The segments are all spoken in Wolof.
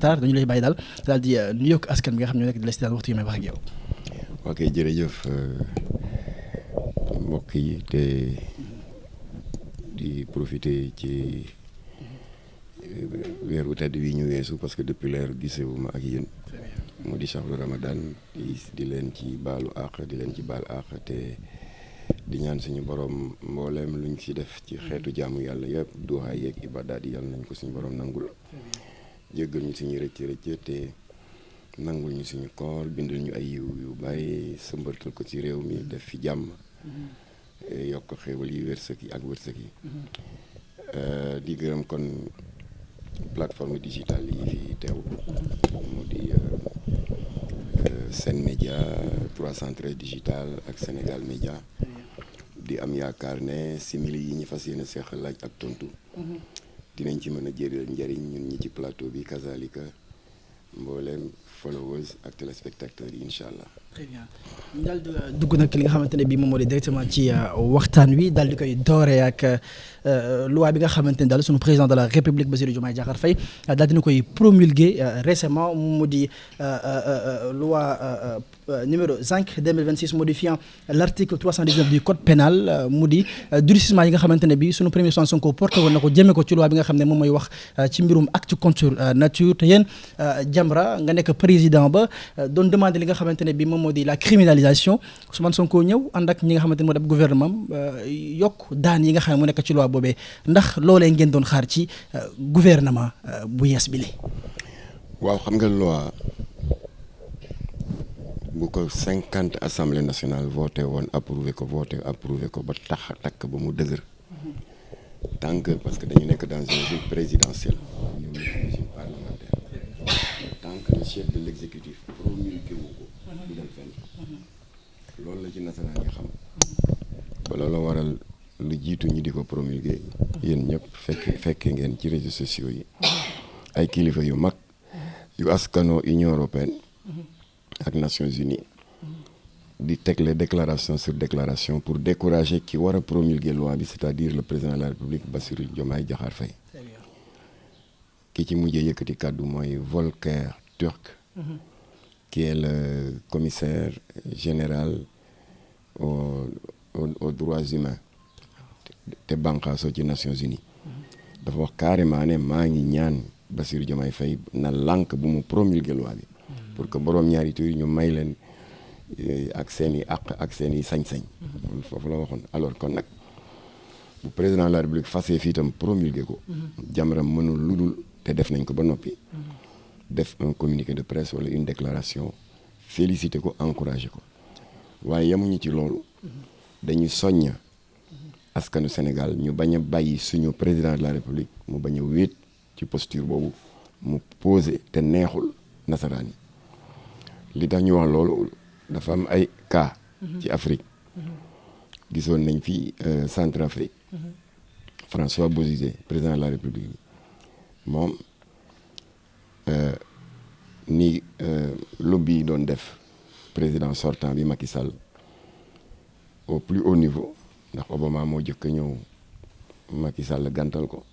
Sarr dañu lay bàyyi daal di nuyoog askan bi nga xam ne nekk di la si daan waxtu yi may wax ak yow. ok jërëjëf mbokk yi te di profiter ci weeru tedd wi ñu weesu parce que depuis leer gisewuma ak yéen mu di shahru Ramadan di leen ci baalu àq di leen ci baal àq te di ñaan suñu borom mbooleem luñ ci def ci xeetu jaamu yàlla yëpp duwaay yeeg ibadaat yi yàlla nañ ko suñu borom nangul jéggal ñu suñu rëcc te nangul ñu suñu koor bindal ñu ay yiw yu bari sëmbartal ko ci réew mi def fi jàmm yokk xéewal yi wërsëg yi ak wërsëg yi di gërëm kon plateforme digitale yi fi teew mu di Sen Média 313 digital ak Sénégal Média di am yaakaar ne simili yi ñu fas yéene seex laaj ak tontu dinañ ci mën a jëriñ njëriñ ñun ñi ci plateau bi kazalika mboolem followers ak téléspectateurs yi incha allah. très bien ñu daal di dugg nag li nga xamante ne bii moom moo di directement ci waxtaan wi daal di koy dooree ak loi bi nga xamante ne daal sunu président de la république Bassirou Diomaye Diakhar Faye daal dina koy promulguer récemment mu di loi numéro 5 2026 modifiant l'article 319 du code pénal mu di durcissement yi nga xamante ne bii sunu premier Ousmane Sonko porté woon na ko jëmee ko ci loi bi nga xam ne moom mooy wax ci mbirum acte contre nature te yéen Jamra nga nekk président ba doon demander li nga xamante ne bii moom moo di la criminalisation Ousmane Sonko ñëw ànd ak ñi nga xamante ne moo di gouvernement yokk daan yi nga xam ne mu nekk ci loi boobee ndax loolee ngeen doon xaar ci gouvernement bu yees bi li waaw xam nga loi bu ko 50 assemblée nationale voté woon approuvé ko ba takk ba mu dëgër tant que parce que dañu nekk dans une ville présidentielle ñu régime parlementaire tant que le chef de l'exécutif promulgué wu ko du dem fenn loolu la ci nasaraan yi xam ba loolu waral lu jiitu ñi di ko promulgué yéen ñëpp fekke ngeen ci réseaux sociaux yi ay kilifa yu mag yu askanoo Union européenne ak Nations Unies di tegle déclaration sur déclaration pour décourager ki war a promulguer loi bi c'est-à-dire le président de la République Bassirou Diomaye Diakhar Faye ki ci mujjee yëkkati kàddu mooy Volker Türk qui est le commissaire général aux droits humains te banqaasoo ci Nations Unies dafa wax carrément ne maa ngi ñaan Bassirou Diomaye Faye na lànk bu mu promulguer loi bi pour que boroom ñaari tur yi ñu may leen ak seen i àq ak seen i sañ-sañ foofu la waxoon alors kon nag bu président de la République fasee fii itam promulguer ko Jamra mënul ludul te def nañ ko ba noppi def un communiqué de presse wala une déclaration féliciter ko encourager ko waaye yemuñu ci loolu dañu soññ askanu Sénégal ñu bañ a bàyyi suñu président de la République mu bañ a wéet ci posture boobu mu posé te neexul nasaraan yi li tax ñu wax loolu dafa am ay cas ci Afrique gisoon nañ fi Centrafrique François Bozizé président de la République moom ni lobby yi doon def président sortant bi Macky Sall au plus haut niveau ndax Obama moo jëkk a ñëw Macky Sall gàntal ko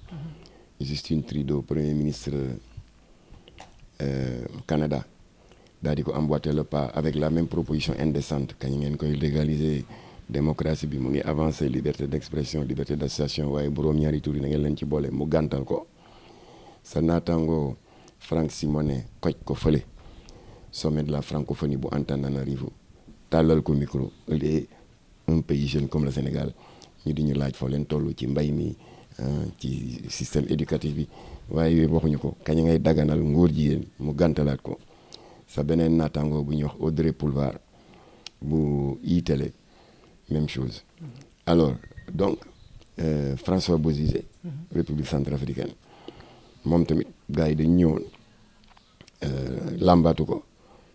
Justin Trudeau premier ministre Canada daal di ko emboîter le pas avec la même proposition indécente kañ ngeen koy légaliser démocratie bi mu ngi avancer liberté d'expression liberté d'association waaye boroom ñaari tur yi na ngeen leen ci boole mu gàntal ko sa naataango Franck Simonet koj ko fële sommet de la francophonie bu Antananarivo tàllal ko micro il est un pays jeune comme le Sénégal ñu di ñu laaj foo leen toll ci mbay mi ci système éducatif bi waaye yooyu waxuñu ko kañ ngay daganal ngóor jigéen mu gàntalaat ko sa beneen naataango bu ñuy wax Audrey Pulvar bu iTélé même chose alors donc François Bozizé République centrafricaine moom tamit gars yi dañ ñëwoon làmbaatu ko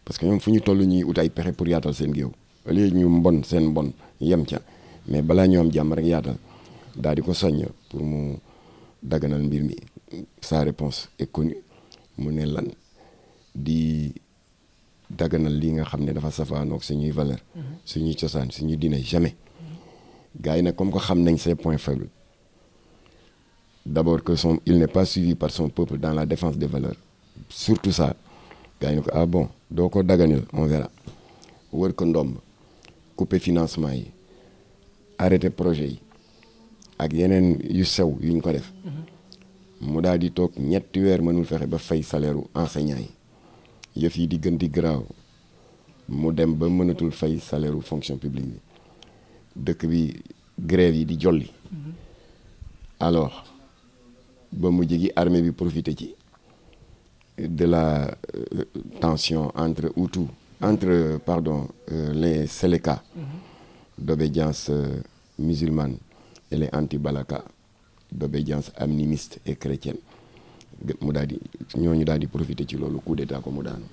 parce que ñoom fu ñu toll ñuy ut ay pexe pour yaatal seen géew léegi ñu mbon seen mbon yem ca mais balaa ñoo am jàmm rek yaatal daal di ko soññ pour mu daganal mbir mi sa réponse est connue mu ne lan di daganal li nga xam ne dafa safaanoog suñuy valeur suñuy cosaan suñuy diine jamais gars yi nag comme que xam nañ ses points faibles d'abord que il n'est pas suivi par son peuple dans la défense des valeurs surtout ça gars yi ne ko ah bon doo ko daganil on verra wër ko ndomb couper financement yi arrêté projet yi ak yeneen yu sew yuñ ko def mu daal di toog ñetti weer mënul fexe ba fay salaire u enseignant yi yëf yi di gën di garaaw mu dem ba mënatul fay salaire u fonction publique bi dëkk bi grève yi di jolli alors ba mu jegi armée bi profité ci de la tension entre les Séléka d'obédience musulmane et les anti-Balaka d'obédience animiste et chrétienne mu daal di ñooñu daal di profité ci loolu coup d'état ko mu daanu.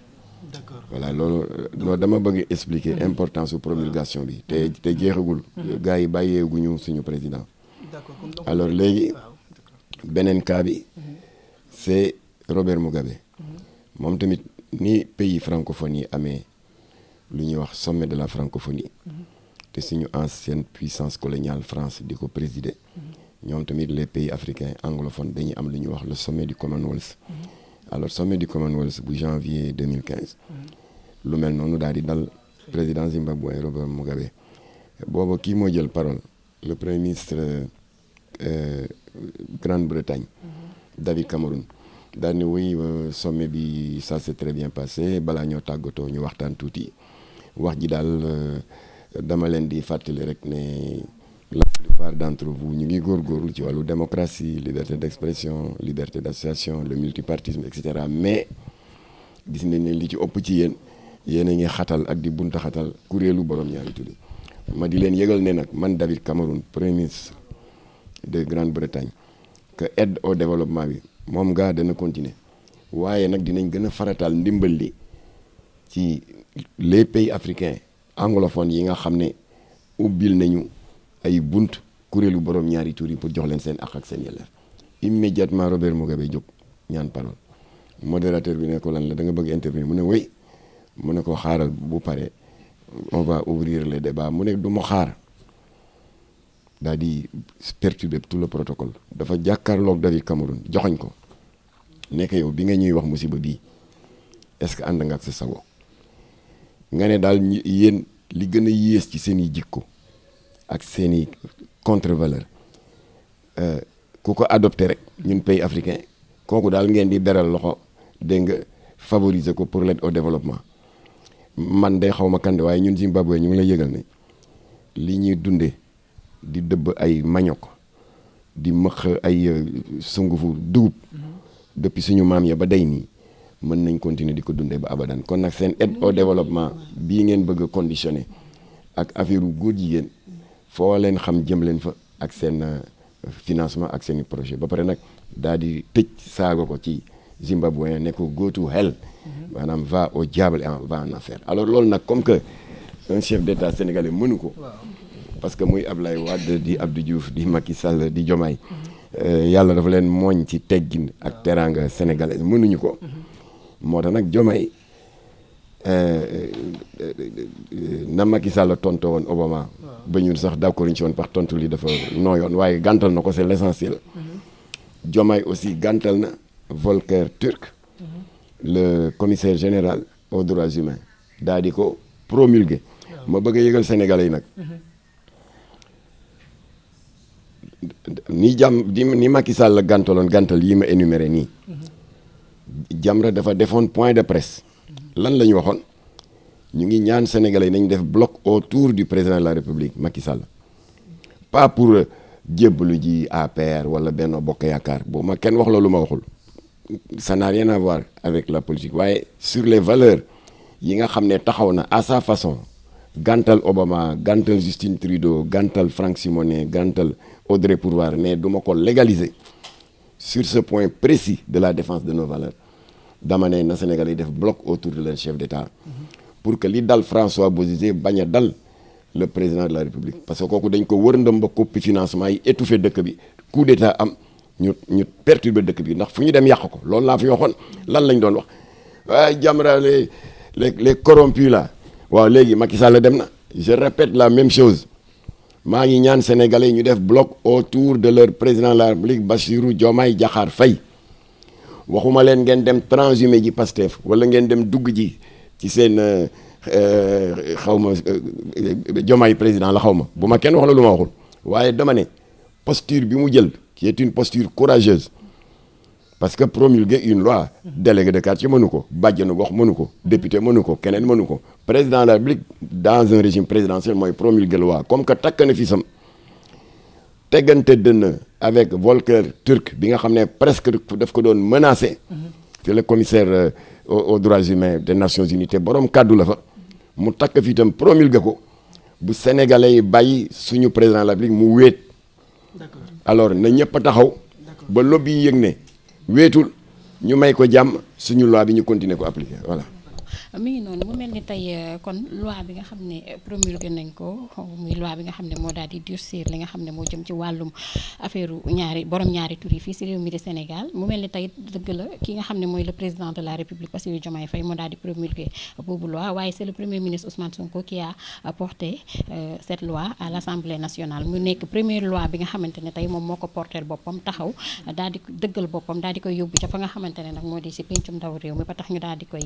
D'accord. Voilà loolu dama bëgg expliquer importance su promulgation bi te jeexagul. gars yi bàyyeeguñu suñu président. D'accord. Alors léegi beneen cas bi c'est Robert Mugabe. moom tamit ni pays francophone yi amee lu ñuy wax sommet de la francophonie te suñu ancienne puissance coloniale France di ko présider ñoom tamit les pays africains anglophones dañuy am lu ñuy wax le sommet du Commonwealth. Alors sommet du Commonwealth bu janvier 2015 lu mel noonu daal di dal président zimbabwéen Robert Mugabe booba kii moo jël parole le premier ministre Grande-Bretagne David Cameron daal ni oui sommet bi ça s'est très bien passé balaa ñoo tàggatoo ñu waxtaan tuuti wax ji daal dama leen di fàttali rek ne la plupart d'entre vous ñu ngi góorgóorlu ci wàllu démocratie liberté d'expression liberté d'association le multipartisme et cetera mais gis nañ ne li ci ëpp ci yéen a ngi xatal ak di bunta xatal kuréelu borom ñaari tuddi ma di leen yëgal ne nag man David Cameron premier ministre de Grande-Bretagne que aide au développement bi moom gaa dana continuer waaye nag dinañ gën a farataal ndimbal li ci les pays africains anglophones yi nga xam ne ubbil nañu ay bunt kuréelu borom ñaari tur yi pour jox leen seen ak seen yelleef immédiatement Robert Mugabe jóg ñaan parole modérateur bi ne ko lan la da nga bëgg intervenir mu ne oui mu ne ko xaaral bu pare on va ouvrir le débat mu ne du ma xaar daal di perturber tout le protocole dafa jàkkaarloog David Cameron joxoñ ko nekk yow bi nga ñuy wax musiba bii est-ce que ànd nga ak sa sago nga ne daal yéen li gën a yées ci seen i jikko ak seen i contre-valeur ku ko adopté rek ñun pays africain kooku daal ngeen di beral loxo dégg nga favoriser ko pour l'aide au développement man de xaw ma kande waaye ñun Zimbabwe ñu ngi lay yëgal ne li ñuy dundee di dëbb ay manioc di mëq ay sungufu dugub depuis suñu maam ya ba day nii mën nañ continuer di ko dundee ba abadan kon nag seen aide au développement bii ngeen bëgg a conditionné ak affaire góor jigéen foo leen xam jëm leen fa ak seen financement ak seen projet ba pare nag daal di tëj saaga ko ci zimbabwéen ne ko go to hell maanaam va au diable et va en enfer alors loolu nag comme que un chef d'état sénégalais mënu ko parce que muy Ablaye Wade di Abdou Diouf di Macky Sall di Diomaye yàlla dafa leen mooñ ci teggin ak teraanga sénégalais mënuñu ko moo tax nag Diomaye na Macky Sall tontoo woon Obama ba ñun sax d'accord ñu ci woon parce que tontu li dafa nooyoon waaye gàntal na ko c'est l'essentiel Diomaye aussi gàntal na Volker Turk le commissaire général aux droits humains daal di ko promulguer ma bëgg a yëgal sénégalais yi nag ni Macky Sall la gàntal yi ma énuméré nii Jamra dafa defoon point de presse lan la ñu waxoon ñu ngi ñaan sénégalais yi nañ def bloc autour du président de la république Macky Sall pas pour jébbalu ji APR wala Benno Bokk Yaakaar boo ma kenn wax loolu ma waxul ça n'a rien à voir avec la politique waaye sur les valeurs yi nga xam ne taxaw na à sa façon gàntal Obama gàntal Justin Trudeau gàntal Franck Simonet gàntal Audrey Purwar mais du ma ko légaliser sur ce point précis de la défense de nos valeurs dama ne na Sénégal yi def bloc autour de leur chef d'État pour que li dal François Bozizé bañ a dal le président de la République parce que kooku dañ ko wër ndëm ba koppi financement yi étouffé dëkk bi coup d'état am ñu perturber dëkk bi ndax fu ñu dem yàq ko loolu laa fi waxoon lan lañ doon wax waaye Jamra les corrompus là waaw léegi Macky Sall dem na je répète la même chose maa ngi ñaan sénégalais ñu def bloc autour de leur président de la République Bassirou Diomaye Diakhar Faye waxuma leen ngeen dem transhumé ji Pastef wala ngeen dem dugg ji ci seen xaw ma Diomaye président la xaw ma bu ma kenn wax la lu ma waxul waaye dama ne posture bi mu jël qui est une posture courageuse parce que promulguer une loi délégué de quartier mënu ko bàjjenu gox mënu ko député mënu ko keneen mënu ko président de la République dans un régime présidentiel mooy promulguer loi comme que takk na fi sam teggante dënn avec Volker Turk bi nga xam ne presque daf ko doon menacé c'est le commissaire aux droits humains des Nations Unies te borom kàddu la fa mu takk fi itam promulguer ko bu sénégalais yi bàyyi suñu président de la République mu wéet alors na ñëpp a taxaw ba lobby yi yëg ne wéetul ñu may ko jàmm suñu loi bi ñu continuer ko appliquer voilà. mi ngi noonu mu mel ni tey kon loi bi nga xam ne promulgué nañ ko muy loi bi nga xam ne moo daal di durcir li nga xam ne moo jëm ci wàllum affaire ñaari tur yi fii si réew mi di Sénégal mu mel ni tey dëgg la ki nga xam ne mooy le président de la République Bassirou Diomaye Faye moo daal di promulgué boobu loi waaye c'est le premier ministre Ousmane Sonko qui a porté cette loi à l'Assemblée nationale mu nekk première loi bi nga xamante ne tey moom moo ko porter boppam taxaw daal di dëggal boppam daal di koy yóbbu ca fa nga xamante ne nag moo di si pencum ndaw réew mi ba tax ñu daal di koy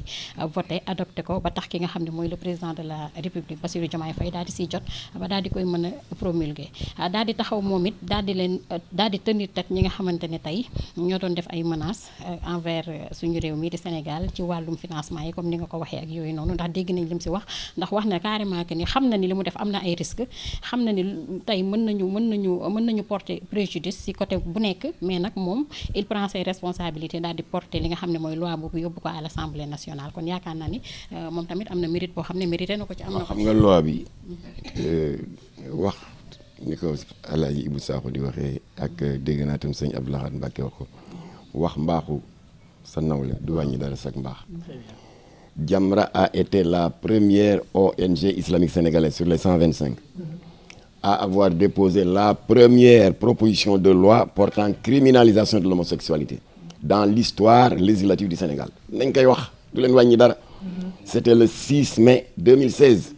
voté adopté ko ba tax ki nga xam ne mooy le président de la République Bassirou Diomaye Faye daal di siy jot ba daal di koy mën a promulguer daal di taxaw moom it daal di tenir tête ñi nga xamante ne tey ñoo doon def ay menaces envers suñu réew mi di Sénégal ci wàllum financement yi comme ni nga ko waxee ak yooyu noonu ndax dégg nañ lim si wax ndax wax na carrément que ni xam na ni li mu def am na ay risques xam na ni tey mën nañu porter préjudice si côté bu nekk mais nag moom il prend ses responsabilités daal di porter li nga xam ne mooy loi boobu yóbbu ko à l'Assemblée nationale kon yaakaar naa ni moom tamit am na mérite boo xam ne mérité na ko ci am na ko xam nga loi bi wax ni ko Alaaji Ibou Sakho di waxee ak dégg naa tam sëñ Abdou Lahad Mbacké wax ko wax mbaaxu sa nawle du wàññi dara sak mbaax Jamra a été la première ONG islamique sénégalaise sur les 125 à avoir déposé la première proposition de loi portant criminalisation de l'homosexualité dans l'histoire législative du Sénégal nañ koy wax du leen wàññi dara. C'était le 6 mai 2016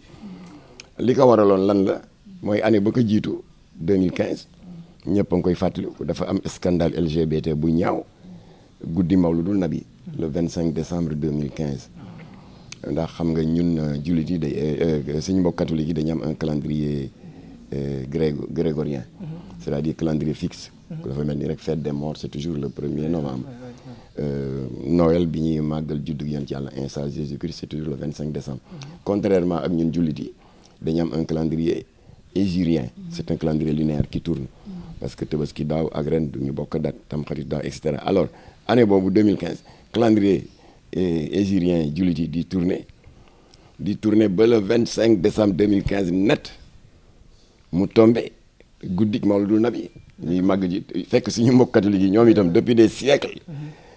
li ko waraloon lan la mooy année ba ko jiitu 2015 ñëpp a ngi koy fàttaliku dafa am scandale LGBT bu ñaaw guddi Mawludul Nabi le 25 décembre 2015 ndax xam nga ñun jullit yi day suñu mbokk catholique yi dañu am un calendrier grégorien c'est-à-dire calendrier fixe dafa mel ni rek fête des morts c'est toujours le 1er novembre Noël bi ñuy màggal juddu yonent Yàlla Isa Jésus-Christ c'est toujours le 25 décembre contrairement ak ñun jullit yi dañu am un calendrier hégirien c'est un calendrier lunaire qui tourne parce que Tabaski daaw ak ren du ñu bokk date Tamxarit daaw et cetera alors année boobu 2015 calendrier hégirien jullit yi di tourner ba le 25 décembre 2015 net mu tombé guddik Mawludul Nabi ñuy màgg ji fekk suñu mbokk catholique yi ñoom itam depuis des siècles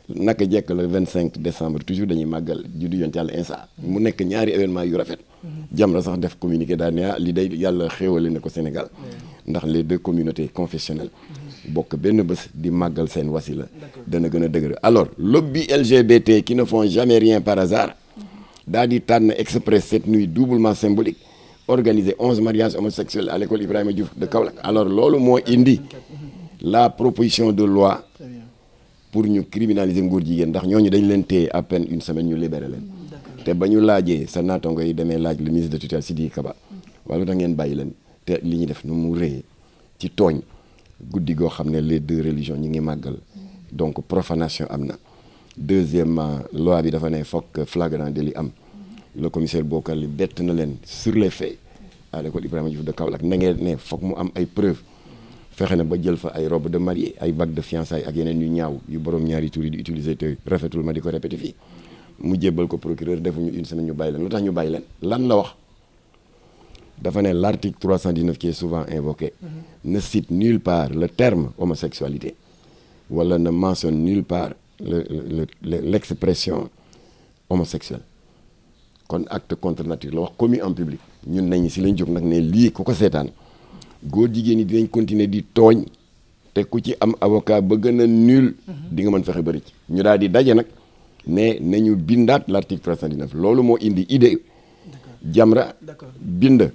naka jekk le 25 décembre toujours dañuy màggal juddu yonent Yàlla Isa mu nekk ñaari événement yu rafet Jamra sax def communiqué daal ne li day yàlla xéewale na ko Sénégal ndax les deux communautés confessionnelles bokk benn bés di màggal seen wasila dana gën a dëgër alors lobby LGBT qui ne font jamais rien par hasard daal di tànn exprès cette nuit doublement symbolique organisé 11 mariages homosexuels à l'école Ibrahima Diouf de Kaolack alors loolu moo indi la proposition de loi pour ñu criminaliser nguur jigéen ndax ñooñu dañ leen téye à peine une semaine ñu libéré leen te ba ñu laajee sa naatango yi demee laaj le ministre de tutelle Sidiki Kaba wala da ngeen bàyyi leen te li ñu def nu mu rëyee ci tooñ guddi goo xam ne les deux religions ñi ngi màggal donc profanation am na deuxièmement loi bi dafa ne fokk flagrant délit am le commissaire Bokar li bett na leen sur les faits à l'école Ibrahima Diouf de Kaolack na ngeen ne fokk mu am ay preuves fexe na ba jël fa ay robe de mariée ay bague de fiançailles ak yeneen yu ñaaw yu borom ñaari tur yi di utiliser te rafetul ma di ko répété fii mu jébbal ko procureur defuñu une semaine ñu bàyyi leen lu tax ñu bàyyi leen lan la wax dafa ne l'article 319 qui est souvent invoqué ne cite nulle part le terme homosexualité wala ne mentionne nulle part l'expression homosexuelle kon acte contre nature la wax commis en public ñun nañ si lañ jóg nag ne lii ku ko seetaan góor jigéen ñi dinañ continuer di tooñ te ku ci am avocat ba gën a nul di nga mën fexe bëri ci ñu daal di daje nag ne nañu bindaat l'article 319 loolu moo indi idée Jamra bind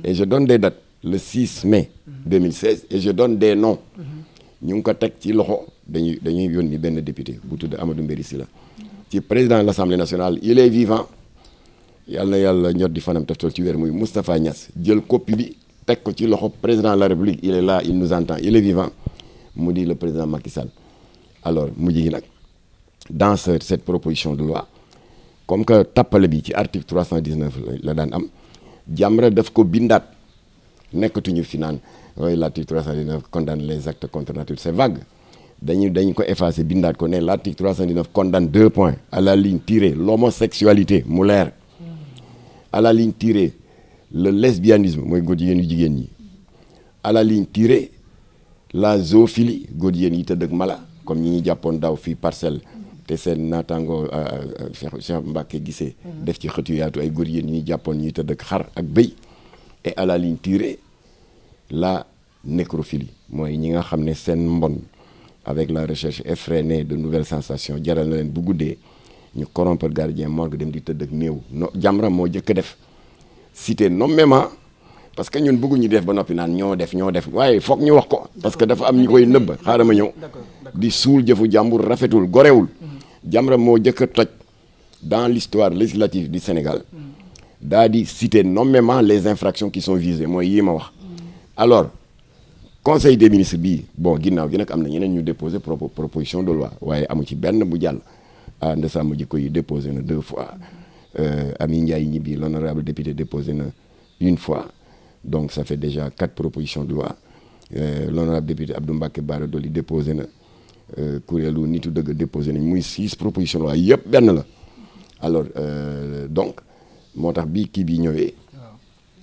et je donne des dates le 6 mai 2016 et je donne des noms ñu ngi ko teg ci loxo dañuy yónni benn député bu tudd Amadou Mbéri Sylla ci président de l'Assemblée nationale il est vivant yàlla na yàlla ñor di fanam toftal ci wér muy Moustapha Niass jël copie bi teg ko ci loxo président de la République il est là il nous entend il est vivant mu di le président Macky Sall alors mujj gi nag dans cette proposition de loi comme que tappale bi ci article 319 la daan am Jamra daf ko bindaat nekkatuñu fi naan waaye l'article 319 condamne les actes contre nature c'est vague dañu ko effacer bindaat ko ne l'article 319 condamne 2 points à la ligne tirée l'homosexualité mu leer à la ligne tirée le lesbianisme mooy góor jigéen yu jigéen ñi à la ligne tirée la zoophilie góor jigéen yi tëdd ak mala comme ñi ñu jàppoon daaw fii Parcelles te seen naataango Cheikh Mbacké gisee def ci xët yu yaatu ay góor jigéen ñi ñu jàppoon ñuy tëdd ak xar ak bëy et à la ligne tirée la nécrophilie mooy ñi nga xam ne seen mbon avec la recherche effrénée de nouvelles sensations jaral na leen bu guddee ñu corrompre gardien morgue dem di tëdd ak néew no Jamra moo jëkk a def cité nommément parce que ñun bëgguñu def ba noppi naan ñoo def waaye foog ñu wax ko parce que dafa am ñu koy nëbb xaaral ma ñëw di suul jëfu jàmbur rafetul gorewul Jamra moo jëkk a toj dans l'histoire législative du Sénégal daa di citer nommément les infractions qui sont visées mooy yii ma wax alors conseil des ministres bii bon ginnaaw gi nag am na ñeneen ñu déposé proposition de loi waaye amu ci benn bu jàll ah Ndesamba Jikko yi déposé na 2 fois Ami Ndiaye Gniby l'honorable député déposé na 1 fois donc ça fait déjà 4 propositions de loi l'honorable député Abdou Mbacké Bara Dolly déposé na kuréelu nitu dëgg déposé nañ muy 6 propositions de loi yëpp benn la alors donc moo tax bii kii bi ñëwee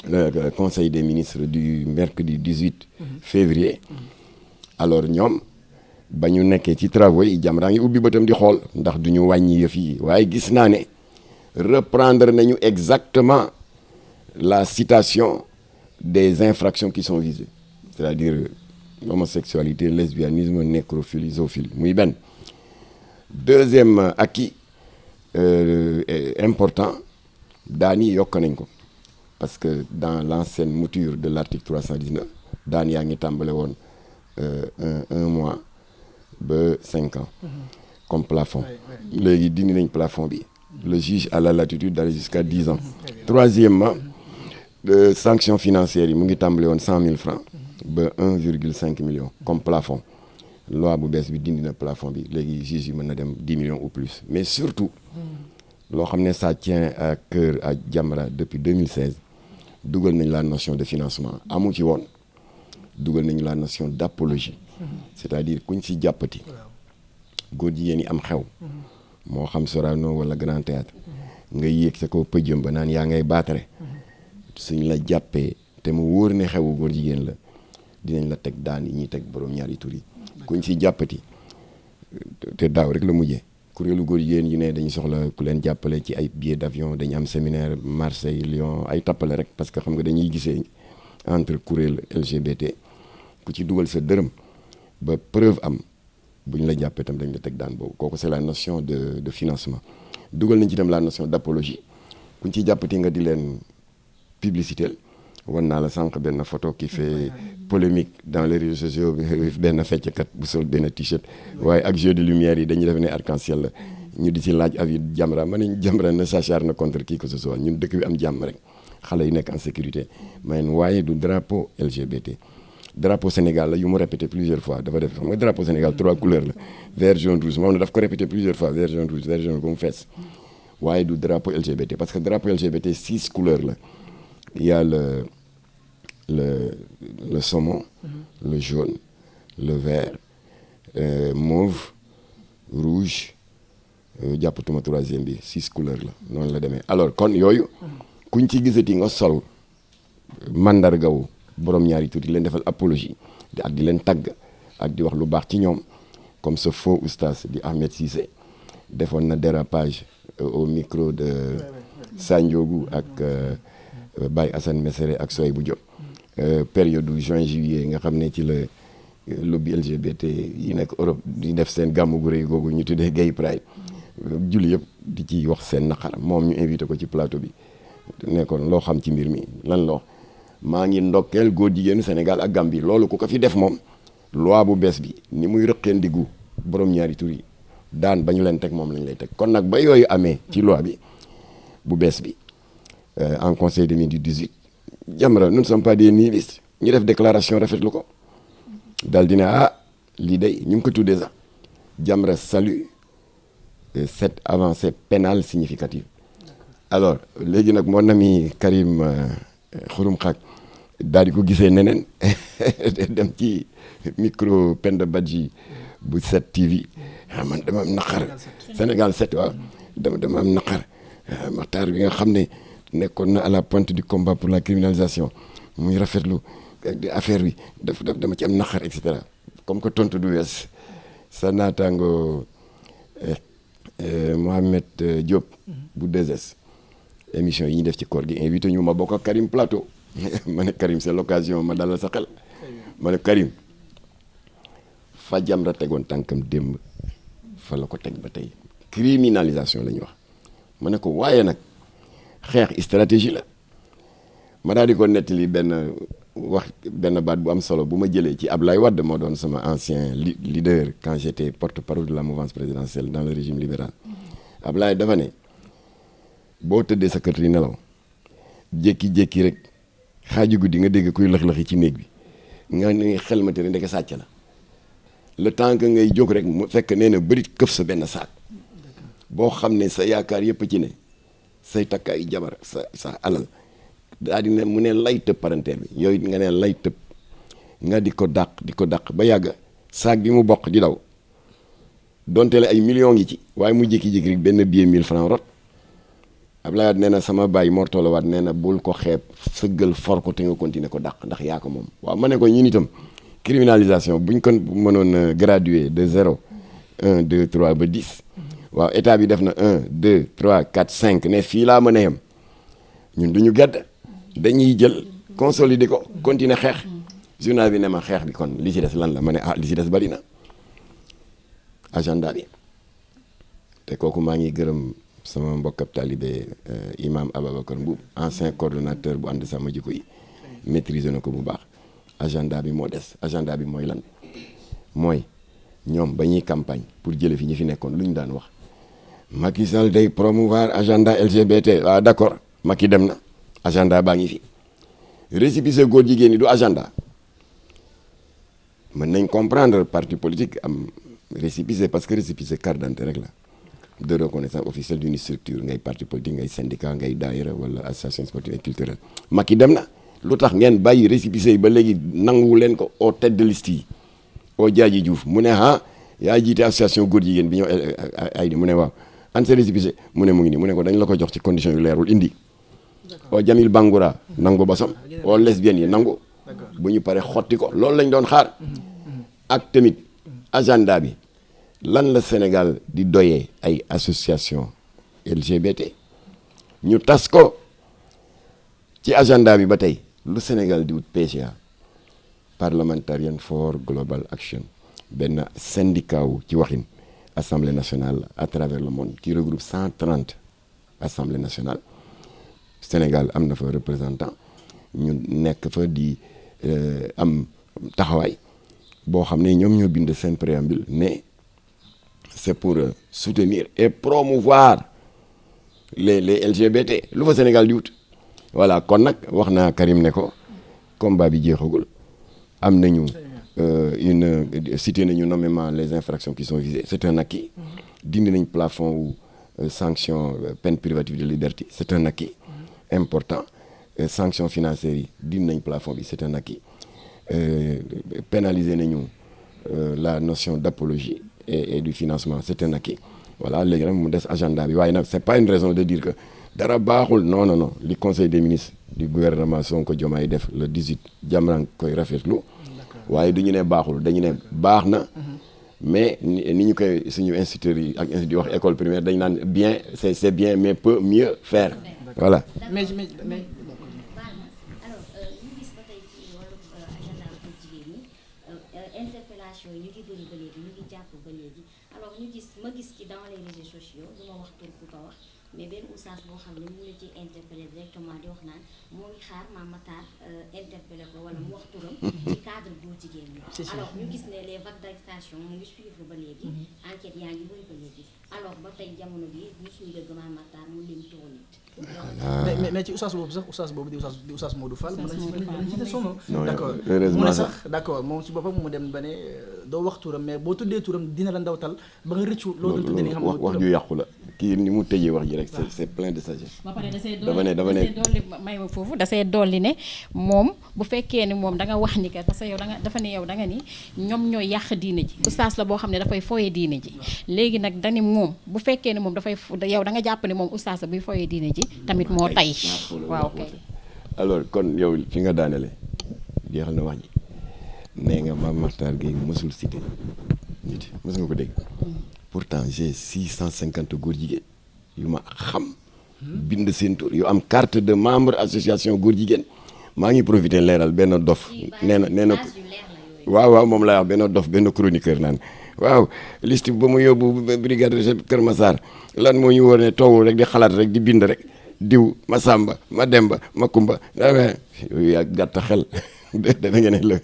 le conseil des ministres du mercredi 18 février alors ñoom ba ñu nekkee ci travaux yi Jamra ngi ubbi bëtam di xool ndax du ñu wàññi yëf yi waaye gis naa ne reprendre nañu exactement la citation des infractions qui sont visées c'est-à-dire l'homosexualité, lesbianisme, nécrophilie, zoophilie muy benn deuxième acquis important daan yi yokk nañ ko parce que dans l'ancienne mouture de l'article 319 daan yaa ngi tàmbale woon 1 mois ba 5 ans comme plafond léegi dindi nañ plafond bi le juge a la latitude d'aller jusqu'à 10 ans troisièmement sanction financière yi mu ngi tàmbale woon 100 000 francs ba 1,5 million comme plafond loi bu bees bi dindi na plafond bi léegi juge yi mën na dem 10 millions ou plus mais surtout loo xam ne ça tient à cœur à Jamra depuis 2016 dugal nañ la notion de financement amu ci woon dugal nañu la notion d'apologie c'est-à-dire kuñ ci jàppati góor jigéen yi am xew moo xam Sorano wala Grand Théâtre nga yéeg sa ko pëjëm ba naan yaa ngay baatare suñ la jàppee te mu wóor ne xewu góor jigéen la dinañ la teg daan yi ñuy teg borom ñaari tur yi kuñ ci jàppati te daaw rek la mujjee kuréelu góor jigéen yu ne dañu soxla ku leen jàppale ci ay billets d'avion dañu am séminaire Marseille Lyon ay tappale rek parce que xam nga dañuy gisee entre kuréel LGBT ku ci dugal sa dërëm ba preuve am bu ñu la jàppee tam dañ la teg daan boobu kooku c'est la notion de financement dugal nañ ci tam la notion d'apologie kuñ ci jàppati nga di leen publicité wan naa la sànq benn photo qui fait polémique dans les réseaux sociaux benn fecckat bu sol benn t-shirt waaye ak jeu de lumière yi dañuy def ne arc-en-ciel la ñu di ci laaj avis Jamra ma ne Jamra ne s'acharne contre qui que ce soit ñun dëkk bi am jàmm rek xale yi nekk en sécurité mais waaye du drapeau LGBT drapeau Sénégal la yu mu répété plusieurs fois dafa def xam nga drapeau Sénégal 3 couleurs la vert jaune rouge moom ne daf ko répété plusieurs fois vert jaune rouge ba mu fees waaye du drapeau LGBT parce que drapeau LGBT 6 couleurs la il y a le saumon, le jaune, le vert, mauve, rouge, jàppatuma 3e bi 6 couleurs la noonu la demee alors kon yooyu kuñ ci gisati nga sol mandargaw borom ñaari tuuti leen defal apologie ak di leen tagg ak di wax lu baax ci ñoom comme ce faux oustaz di Ahmed Cissé defoon na dérapage au micro de Sandiogou ak Baye Assane Mesere ak Soy bu Diop période juin juillet nga xam ne ci la lobby LGBT yi nekk Europe di def seen gàmmu gu rëy googu ñu tuddee Gay Pride julli yëpp di ci wax seen naqar moom ñu invité ko ci plateau bi nekkoon loo xam ci mbir mi lan loo maa ngi ndokkeel góor jigéenu Sénégal ak Gambie loolu ku ko fi def moom loi bu bees bi ni muy rëqeen diggu borom ñaari tur yi daan ba ñu leen teg moom lañ lay teg kon nag ba yooyu amee ci loi bi bu bees bi en conseil des ministres du 18 Jamra nous ne sommes pas des nihilistes ñu def déclaration rafetlu ko daal di ne lii day ñu ngi ko tuddee sax Jamra salue cette avancée pénale significative alors léegi nag mon ami Karim Xurum Xaq daal di ko gisee neneen dem ci micro Penda Badji bu 7TV man dama am naqar Sénégal 7 waaw dama am naqar Makhtar bi nga xam ne nekkoon na à la pointe du combat pour la criminalisation muy rafetlu affaire bi dama ci am naqar et cetera comme que tontu du wees sa naataango Mohamed Diop bu 2S émission yi ñu def ci koor gi invité ñu ma bokk ak Karim plateau ma ne Karim c'est l'occasion ma dalal sa xel ma ne Karim fa Jamra tegoon tànkam démb fa la ko teg ba tey criminalisation la ñuy wax ma ne ko waaye nag xeex stratégie la ma daal di ko nettali benn baat bu am solo bu ma jëlee ci Ablaye Wade moo doon sama ancien leader quand j'étais porte-parole de la mouvance présidentielle dans le régime libéral Ablaye dafa ne boo tëddee sa kër di nelaw jékki-jékki rek xaaju guddi nga dégg kuy lëx-lëxi ci néeg bi nga ne xel ma te ndeke sàcc la le temps que ngay jóg rek mu fekk nee na bëri këf sa benn saak boo xam ne sa yaakaar yëpp ci ne say takkaayu jabar sa alal daa di ne mu ne lay tëb parenteer bi yooyu nga ne lay tëb nga di ko dàq ba yàgg saak bi mu bokk di daw donte la ay millions ngi ci waaye mu jékki-jékki rek benn billet 1000 francs rot Ablaye Wade nee na sama baay Mor Talla Wade nee na bul ko xeeb sëggal for ko te nga continuer ko dàq ndax yaa ko moom waaw ma ne ko ñun itam criminalisation buñ ko mënoon graduer de 0 1 2 3 ba 10 waaw état bi def na 1 2 3 4 5 ne fii laa mën a yem ñun duñu gedd dañuy jël consolider ko continuer xeex journal bi ne ma xeex bi kon li ci des lan la ma ne li ci des bari na agenda bi te kooku maa ngi gërëm sama mbokkab talibé imam Ababacar Mbuub ancien coordonnateur bu ànd sama jikko yi maîtriser na ko bu baax agenda bi moo des agenda bi mooy lan mooy ñoom ba ñuy campagne pour jële fi ñi fi nekkoon lu ñu daan wax Macky Sall day promouvoir agenda LGBT waaw d'accord Macky dem na agenda baa ngi fi récépissé góor jigéen ñi du agenda mën nañ comprendre parti politique am récépissé parce que récépissé carte d'identité rek la de reconnaissance officielle d'une structure ngay parti politique ngay syndicat ngay daayira wala association sportive et culturelle Macky dem na lu tax ngeen bàyyi récépissé yi ba léegi nanguwu leen ko au tête de liste yi au Jaaji Diouf mu ne yaa jiite association góor jigéen bi ñëw ay di mu ne waaw an sa récépissé mu ne mu ngi nii mu ne ko dañ la ko jox ci condition yu leerul indi au Jamil Bangoura nangu basam au lesbiennes yi nangu bu ñu paree xotti ko loolu lañ doon xaar ak tamit agenda bi lan la Sénégal di doyee ay association LGBT ñu tas ko ci agenda bi ba tey lu Sénégal di wut PGA Parliamentarian for Global Action benn syndicat wu ci waxin Assemblée nationale à travers le monde qui regroupe 130 Assemblée nationale Sénégal am na fa représentant ñu nekk fa di am taxawaay boo xam ne ñoom ñoo bind seen préambule ne c'est pour soutenir et promouvoir les LGBT lu fa Sénégal di wut voilà kon nag wax naa Karim ne ko combat bi jeexagul am nañu cité nañu nommément les infractions qui sont visées c'est un acquis dindi nañ plafond ou sanction peine privative de liberté c'est un acquis important sanction financières yi dindi nañ plafond bi c'est un acquis pénaliser nañu la notion d'apologie et du financement c'est un acquis voilà léegi nag mu des agenda bi waaye nag c'est pas une raison de dire que dara baaxul non li conseil des ministres du gouvernement Sonko Diomaye def le 18 Jamra koy rafetlu waaye du ñu ne baaxul dañu ne baax na mais ni ñu koy suñu instituteurs yi ak institut di wax école primaire dañ naan bien c'est bien mais peut mieux faire voilà. alors ñu gis ba tey ci wàllu agenda pour jigéen ñi interpellation yi ñu ngi bëri ba léegi ñu ngi jàpp ba léegi alors ma gis ci dans les réseaux sociaux du ma wax tur ku ko wax mais benn oustaz boo xam ne mu ngi la ciy interpellé directement di wax naan moo ngi xaar Mame Matar interpellé ko wala mu wax turam ci cadre góor jigéen ñi. alors ñu gis ne les vagues d'arrestation mu ngi suivre ba léegi. enquête yaa ngi wëy ba léegi. alors ba tey jamono bi ñu suñu dëgg Mame Matar mu lim turu nit. mais ci oustaz boobu sax oustaz boobu di oustaz Modou Fall. non d'accord mu ne sax d'accord moom ci boppam mu dem ba ne doo wax turam mais boo tuddee turam dina la ndawtal ba nga rëccu. loolu tuddee li nga xam wax ju yàqu la kii ni mu tëjee wax ji rek c'est plein de sagesse. ba pare dafa ne dolli may ma foofu dasee dolli ne moom bu fekkee ni moom da nga wax ni que parce que yow da nga dafa ne yow da nga ni ñoom ñooy yàq diine ji oustaz la boo xam ne dafay foyee diine ji léegi nag dani moom bu fekkee ni moom dafay yow da nga jàpp ne moom oustaz la buy foyee diine ji tamit moo tay waaw kay. alors kon yow fi nga daanele jeexal na wax ji nee nga Mame Matar Gueye mësul cité nit mës nga ko dégg pourtant j'ai 650 góor jigéen yu ma xam bind seen tur yu am carte de membre association góor jigéen maa ngi profité leeral benn dof nee na waaw moom laa wax benn dof benn chroniqueur naan waaw liste ba mu yóbbu brigade de Kër Massar lan moo ñu wóor ne toogul rek di xalaat rek di bind rek diw ma Samba ma Demba ma Kumba yooyu yaa gàtt xel dafa ngeen ne la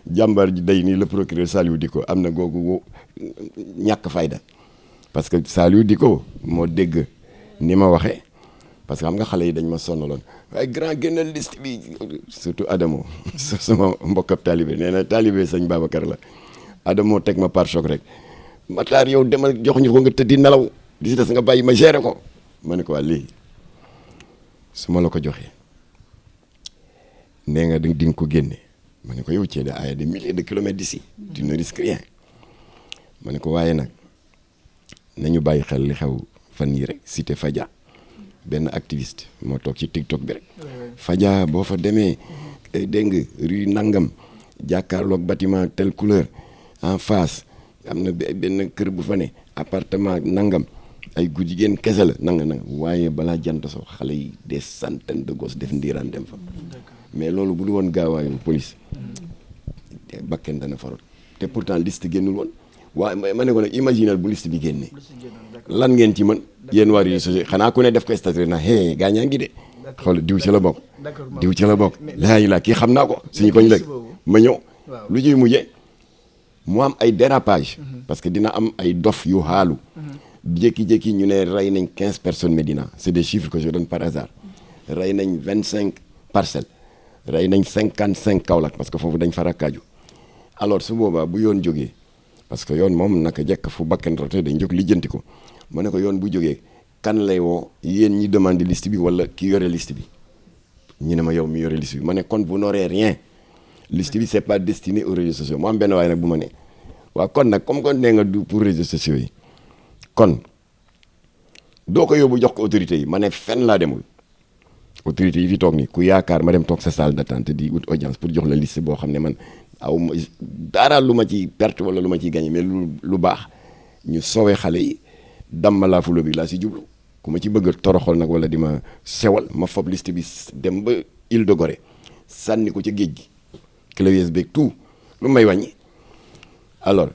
jàmbaar ji day nii le procureur Saliou Dicko am na googu ñàkk fayda parce que Saliou Dicko moo dégg ni ma waxee parce que xam nga xale yi dañ ma sonnaloon waaye grand génnal liste bi surtout Adamo sama mbokkab taalibe nee na taalibe sëñ Babacar la Adamo teg ma par choc rek Matar yow demal jox ñu ko nga tëddi nelaw di si des nga bàyyi ma gérer ko ma ne ko waa lii su ma la ko joxee nee nga di nga ko génne ma ne ko yow cee da ay des milliers de kilomètres d'ici tu ne risques rien ma ne ko waaye nag nañu bàyyi xel li xew fan yii rek cité Fadia benn activiste moo toog ci TikTok bi rek Fadia boo fa demee dégg nga rue Nangam jàkkaarloog bâtiment telle couleur en face am na benn kër bu fa ne appartement Nangam ay gu jigéen kese la nanga waaye balaa jant so xale yi des centaines de gosses def ndiiraan dem fa mais loolu bu du woon gaawaayu police bakken dana farot te pourtant liste génnul woon waaye ma ne ko nag imaginal bu liste bi génnee lan ngeen ci mën yéen waa réseaux sociaux xanaa ku ne def ko statut na hé gaañaa ngi de xool diw ci la bokk diw ci la bokk laa kii xam naa ko suñu koñ léegi ma ñëw lu ciy mujjee mu am ay dérapage parce que dina am ay dof yu xaalu jékki-jékki ñu ne rey nañ 15 personnes Médina c'est des chiffres que je donne par hasard rey nañ 25 Parcelles rey nañ 55 Kaolack parce que foofu dañ fa rakkaaju alors su boobaa bu yoon jógee parce que yoon moom naka jekk fu bakken rote dañ jóg lijjanti ko ma ne ko yoon bu jógee kan lay woo yéen ñi demande liste bi wala ki yore liste bi ñu ne ma yow mi yore liste bi ma ne kon vous n'aurez rien liste bi c'est pas destiné aux réseaux sociaux mu am benn waaye nag bu ma ne waaw kon nag comme kon nee nga du pour réseaux sociaux yi kon doo ko yóbbu jox ko autorités yi ma ne fenn laa demul autorités yi fi toog nii ku yaakaar ma dem toog sa salle d'attente di wut audience pour jox la liste boo xam ne man aw ma dara lu ma ci perte wala lu ma ciy gagné mais lu baax ñu soowee xale yi damma laa fulo bi laa si jublu ku ma ci bëgg a toroxal nag wala di ma sewal ma fob liste bi dem ba Île de Gorée sànni ko ca géej gi clé USB tout lu may wàññi alors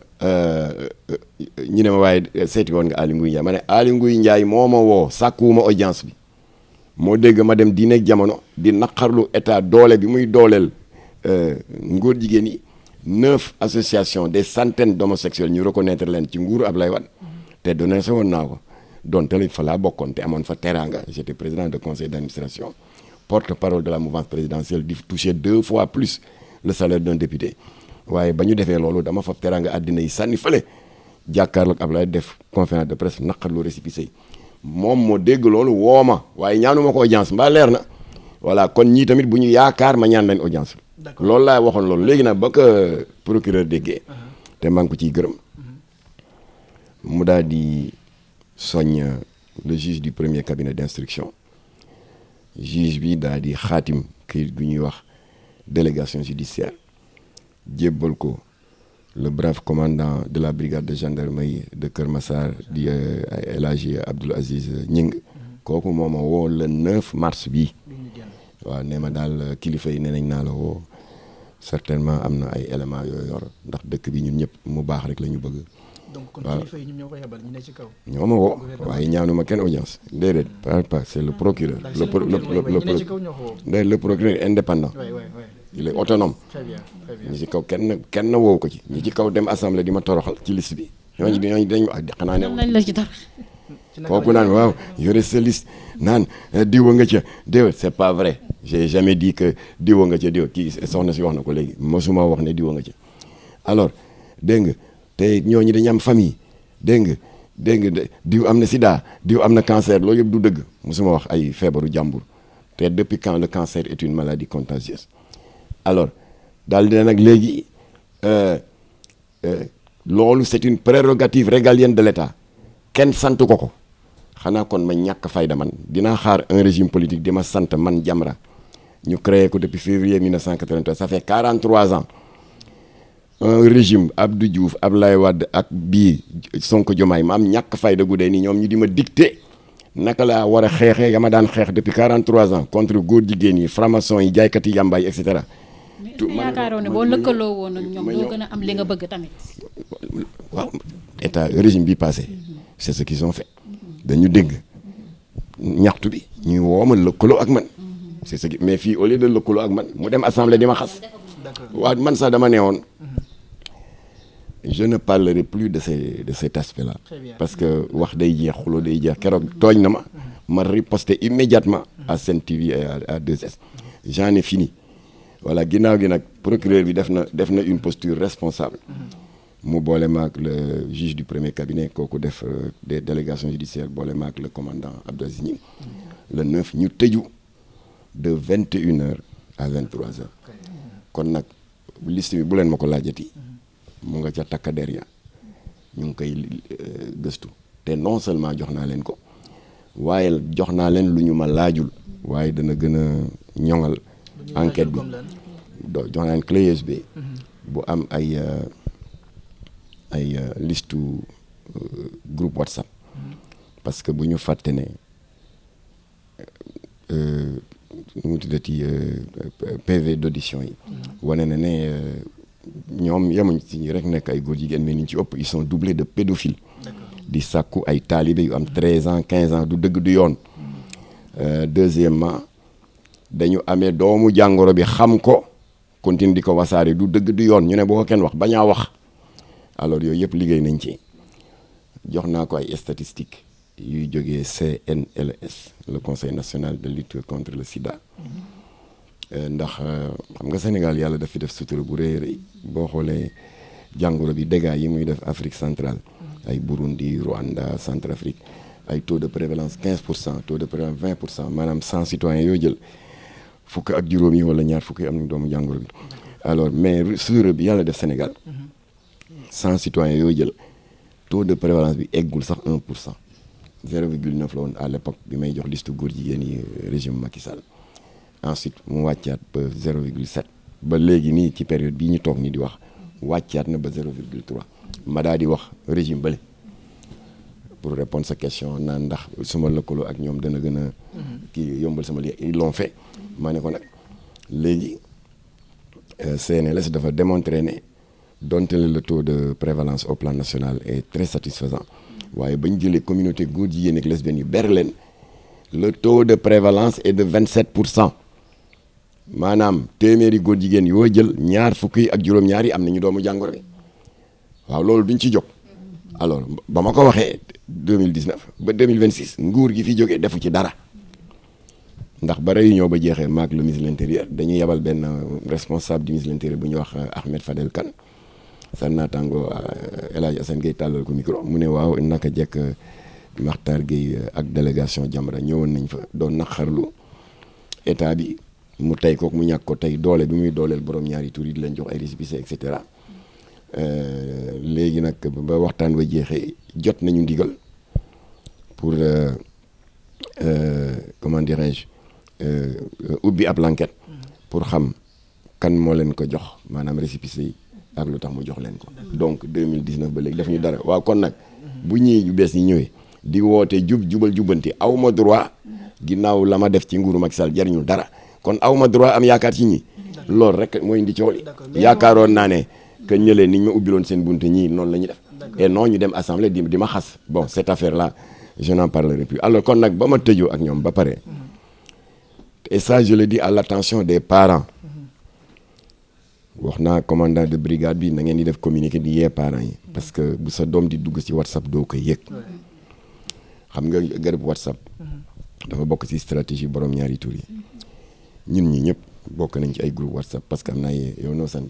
ñu ne ma waaye seeti woon nga Aly Ngouille Ndiaye ma ne Aly Ngouille Ndiaye moo ma woo sàkkuwuma audience bi moo dégg ma dem Diine ak Jamono di naqarlu état doole bi muy dooleel ngóor jigéen yi 9 associations des centaines d'homosexuels ñu reconnaître leen ci nguuru Ablaye Wade te donné sa woon naa ko donte lañ fa laa bokkoon te amoon fa teraanga j'étais président de conseil d'administration porte-parole de la mouvance présidentielle di toucher 2 fois plus le salaire d'un député waaye ba ñu defee loolu dama fa teraanga àddina yi sànni fële jàkkaarloog Ablaye def conférence de presse naqarlu récépissé yi moom moo dégg loolu woo ma waaye ñaanuma ko audience mbaa leer na voilà kon ñii tamit bu ñu yaakaar ma ñaan leen audience loolu laa waxoon loolu léegi nag ba ko procureur déggee te maa ngi ko ciy gërëm mu daal di soññ le juge du premier cabinet d'instruction juge bi daal di xaatim këyit gu ñuy wax délégation judiciaire jébbal ko le brave commandant de la brigade de gendarmerie de Kër Massar di El Hadji Abdoul Aziz Ñing kooku moo ma woo le 9 mars bii waaw nee ma daal kilifa yi nee nañ naa la woo certainement am na ay éléments yooyu yor ndax dëkk bi ñun ñëpp mu baax rek la ñu bëgg donc kon kilifa yi ñoom ñoo ko yebal ñu ne ci kaw. ñoo ma woo waaye ñaanuma kenn audience déedéet pas c'est le procureur. le procureur indépendant. il est autonome. très bien. ñi ci kaw kenn woowu ko ci. ñi ci kaw dem assemblée di ma toroxal ci liste bi. ñooñu dañ xanaa ne. lañ la ci dara. kooku naan waaw yore sa liste naan diwa nga ca déwén c'est pas vrai j'ai jamais dit que diwa nga ca kii soxna si wax na ko léegi mosuma wax ne diwa nga ca alors dégg nga te ñooñu dañu am famille dégg nga diw am na sida diw am na cancer loolu yëpp du dëgg mosuma wax ay feebaru jàmbur te depuis quand le cancer est une maladie contagieuse alors daal dina nag léegi loolu c'est une prérogative régalienne de l'État kenn sant ko xanaa kon ma ñàkk fayda man dinaa xaar un régime politique di ma sant man Jamra ñu créé ko depuis février 1983 ça fait 43 ans un régime Abdou Diouf Abdoulaye Wade ak bii Sonko Diomaye ma am ñàkk fayda gu dee ni ñoom ñu di ma dicter naka laa war a xeexee ya ma daan xeex depuis 43 ans contre góor jigéen yi franc-maçon yi jaaykat yi yàmbaay et cetera. mais yaakaaroon ne boo lëkkaloo woon ak ñoom doo gën a am li nga bëgg tamit. waaw état régime bi passé c'est ce qu'ils ont fait dañu dégg ñaxtu bi ñuy woo ma lëkkaloo ak man c'est ce qui mais fii au lieu de lëkkaloo ak man mu dem assemblée di ma xas waaw man sax dama neewoon je ne parlerai plus de cet aspect là parce que wax day jeex xuloo day jeex keroog tooñ na ma riposté immédiatement à Sen TV et à 2S j'en ai fini voilà ginnaaw gi nag procureur bi def na une posture responsable mu boole maak le juge du premier cabinet kooku def des délégations judiciaires boole maak le commandant Abdou Aziz Gningue le 9 ñu tëju de 21h à 23h kon nag liste bi bu leen ma ko laajati mu nga ca takkader ya ñu ngi koy gëstu te non seulement jox naa leen ko waaye jox naa leen lu ñu ma laajul waaye dana gën a ñoŋal enquête bi jox naa leen clé USB bu am ay listu groupe WhatsApp parce que bu ñu fàtte ne mu tuddati PV d'audition yi wane na ne ñoom yemuñ ci rek nekk ay góor jigéen mais ni ci ëpp ils sont doublés de pédophiles di sàkku ay taalibe yu am 13 ans 15 ans du dëgg du yoon deuxièmement dañu amee doomu jàngoro bi xam ko continue di ko wasaare du dëgg du yoon ñu ne boo ko kenn wax bañaa wax alors yooyu yëpp liggéey nañ ci jox naa ko ay statistiques yuy jógee CNLS le Conseil national de lutte contre le sida ndax xam nga Sénégal yàlla daf fi def sutura bu rëy rëy boo xoolee jàngoro bi dégâts yi muy def Afrique centrale ay Burundi Rwanda Centrafrique ay taux de prévalence 15% taux de prévalence 20% maanaam 100 citoyens yoo jël fukk ak juróom yi wala ñaar fukk yi am nañ doomu jàngoro bi alors mais sutura bi yàlla def Sénégal 100 citoyens yoo jël taux de prévalence bi eggul sax 1%. 0,9 la woon à l'époque bi may jox liste góor jigéen yi régime Macky Sall ensuite mu wàccaat ba 0,7 ba léegi nii ci période bii ñu toog nii di wax wàccaat na ba 0,3 ma daa di wax régime bële pour répondre sa question naan ndax su ma lëkkaloo ak ñoom dana gën a kii yombal sama liggéey ils l'ont fait maa ne ko nag léegi CNLS dafa démontrer ne donte le taux de prévalence au plan national est très satisfaisant waaye ba ñu jëlee communauté góor jigéen ak lesbiennes yi ber leen le taux de prévalence est de 27% maanaam téeméeri góor jigéen yoo jël ñaar fukk yi ak juróom-ñaar yi am nañu doomu jàngoro bi waaw loolu duñ ci jóg alors ba ma ko waxee 2019 ba 2026 nguur gi fi jógee defu ci dara ndax ba réunion ba jeexee maag le ministre de l'intérieur dañuy yebal benn responsable du ministre de l'intérieur bu ñuy wax Ahmed Fadel Kane sa naataango El Hadj Assane Gueye tàllal ko micro mu ne waaw naka jekk Makhtar Gueye ak délégation Jamra ñëwoon nañ fa doon naqarlu état bi mu tey kook mu ñàkk ko tey doole bi muy dooleel borom ñaari tur yi di leen jox ay récépissé et cetera léegi nag ba waxtaan ba jeexee jot nañu ndigal pour comment dirais-je ubbi ab l'enquête pour xam kan moo leen ko jox maanaam récépissé yi ak lu tax mu jox leen ko donc 2019 ba léegi def ñu dara waaw kon nag bu ñii yu bees ñi ñëwee di woote jubal jubbanti aw ma droit ginnaaw la ma def ci nguuru Macky Sall jariñul dara kon aw ma droit am yaakaar ci ñi loolu rek mooy indi coow li yaakaaroon naa ne que ñëlee niñ ma ubbiloon seen bunte ñii noonu la ñuy def et non ñu dem assemblée di ma xas bon cette affaire là je n'en parlerai plus alors kon nag ba ma tëjoo ak ñoom ba pare et ça je le dis à l'attention des parents wax naa commandant de brigade bi na ngeen di def communiqué di yee parents yi parce que bu sa doom di dugg ci WhatsApp doo ko yëg xam nga groupe WhatsApp dafa bokk ci stratégie borom ñaari tur yi ñun ñi ñëpp bokk nañ ci ay groupe WhatsApp parce que am na yow noo sant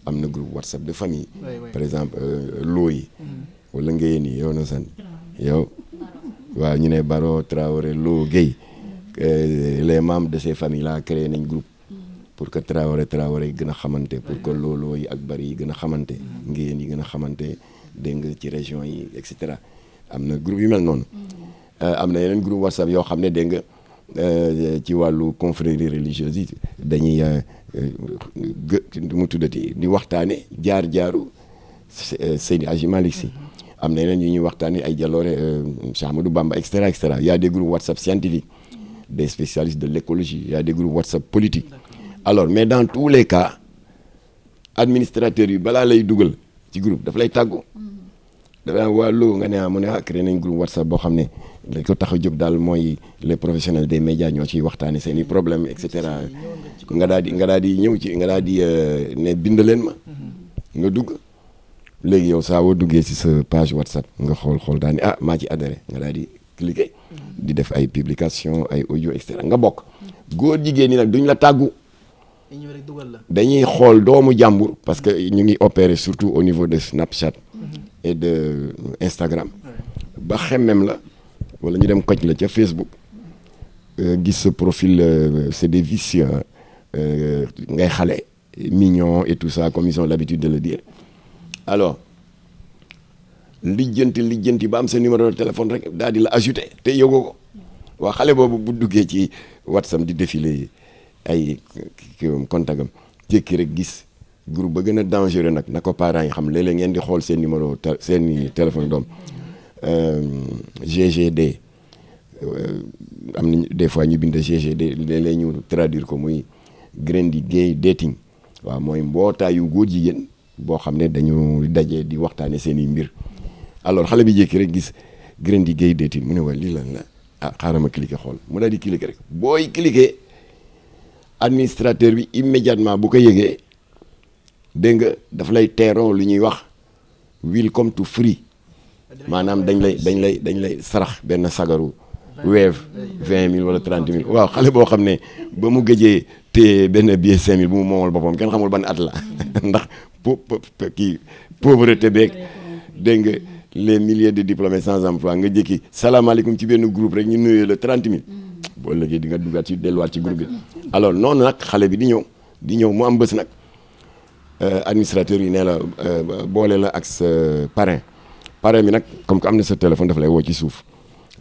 am na groupe WhatsApp de famille par exemple loo yi wala ngeen yi yow noo sant yow waaw ñu ne Baro Traoré Lo Guèye les membres de ces familles là créé nañ groupe pour que Traoré yi gën a xamante pour que looloo yi ak bari yi gën a xamante ngeen yi gën a xamante dégg nga ci région yi et cetera am na groupe yu mel noonu am na yeneen groupe WhatsApp yoo xam ne dégg nga ci wàllu confrérie religieuse yi dañuy mu tuddati di waxtaane jaaru Seydi Hadji Malick Sy am na yeneen yu ñuy waxtaane ay jaloore Cheikh Ahmadou Bamba et cetera et cetera y a des groupes WhatsApp scientifiques des spécialistes de l'écologie y a des groupes WhatsApp politiques alors mais dans tous les cas administrateurs yi balaa lay dugal ci groupe daf lay tàggu dafa waa loo nga ne mu ne créé nañ groupe WhatsApp boo xam ne dañ ko tax a jóg daal mooy les professionnels des médias ñoo ciy waxtaane seen i problèmes et cetera nga daal di ñëw ci nga daal di ne bind leen ma nga dugg léegi yow saa woo duggee ci sa page WhatsApp nga xool daal ni maa ci adhéré nga daal di cliquer di def ay publication ay audio et cetera nga bokk góor jigéen ñi nag duñ la tàggu dañuy xool doomu jàmbur parce que ñu ngi opérer surtout au niveau de Snapchat et de Instagram ba xemmem la wala ñu dem koj la ca Facebook gis sa profil c'est des vicieux ngay xale mignon et tout ça comme ils ont l'habitude de le dire alors lijjanti ba am sa numéro de téléphone rek daal di la ajouté te yëgoo ko waa xale boobu bu duggee ci WhatsApp di défilé ay contactam jékki rek gis groupe ba gën a dangereux nag na ko parents yi xam léeg-léeg ngeen di xool seen numéro seen téléphone doom GGD am nañ des fois ñu bind GGD léeg-léeg ñu traduire ko muy Grendi Gay Dating waaw mooy mbootaayu góor jigéen boo xam ne dañu daje di waxtaane seen i mbir alors xale bi jékki rek gis Grendi Gay Dating mu ne waa lii lan la xaaral ma cliquer xool mu daal di cliquer rek booy cliquer administrateur bi immédiatement bu ko yëgee dégg nga daf lay teeroo lu ñuy wax welcome to free maanaam dañ lay sarax benn sagaru Wave 20 000 wala 30 000 waaw xale boo xam ne ba mu gëjee te benn billet 5 000 bu mu moomal boppam kenn xamul ban at la ndax pauvreté beeg dégg nga les milliers de diplômés sans emploi nga jëkki salaamaaleykum ci benn groupe rek ñu nuyee la 30 000 boo léegi di nga duggaat ci delluwaat ci groupe bi alors noonu nag xale bi di ñëw mu am bés nag administrateur yi nee la boole la ak sa parrain bi nag comme que am na sa téléphone dafa lay woo ci suuf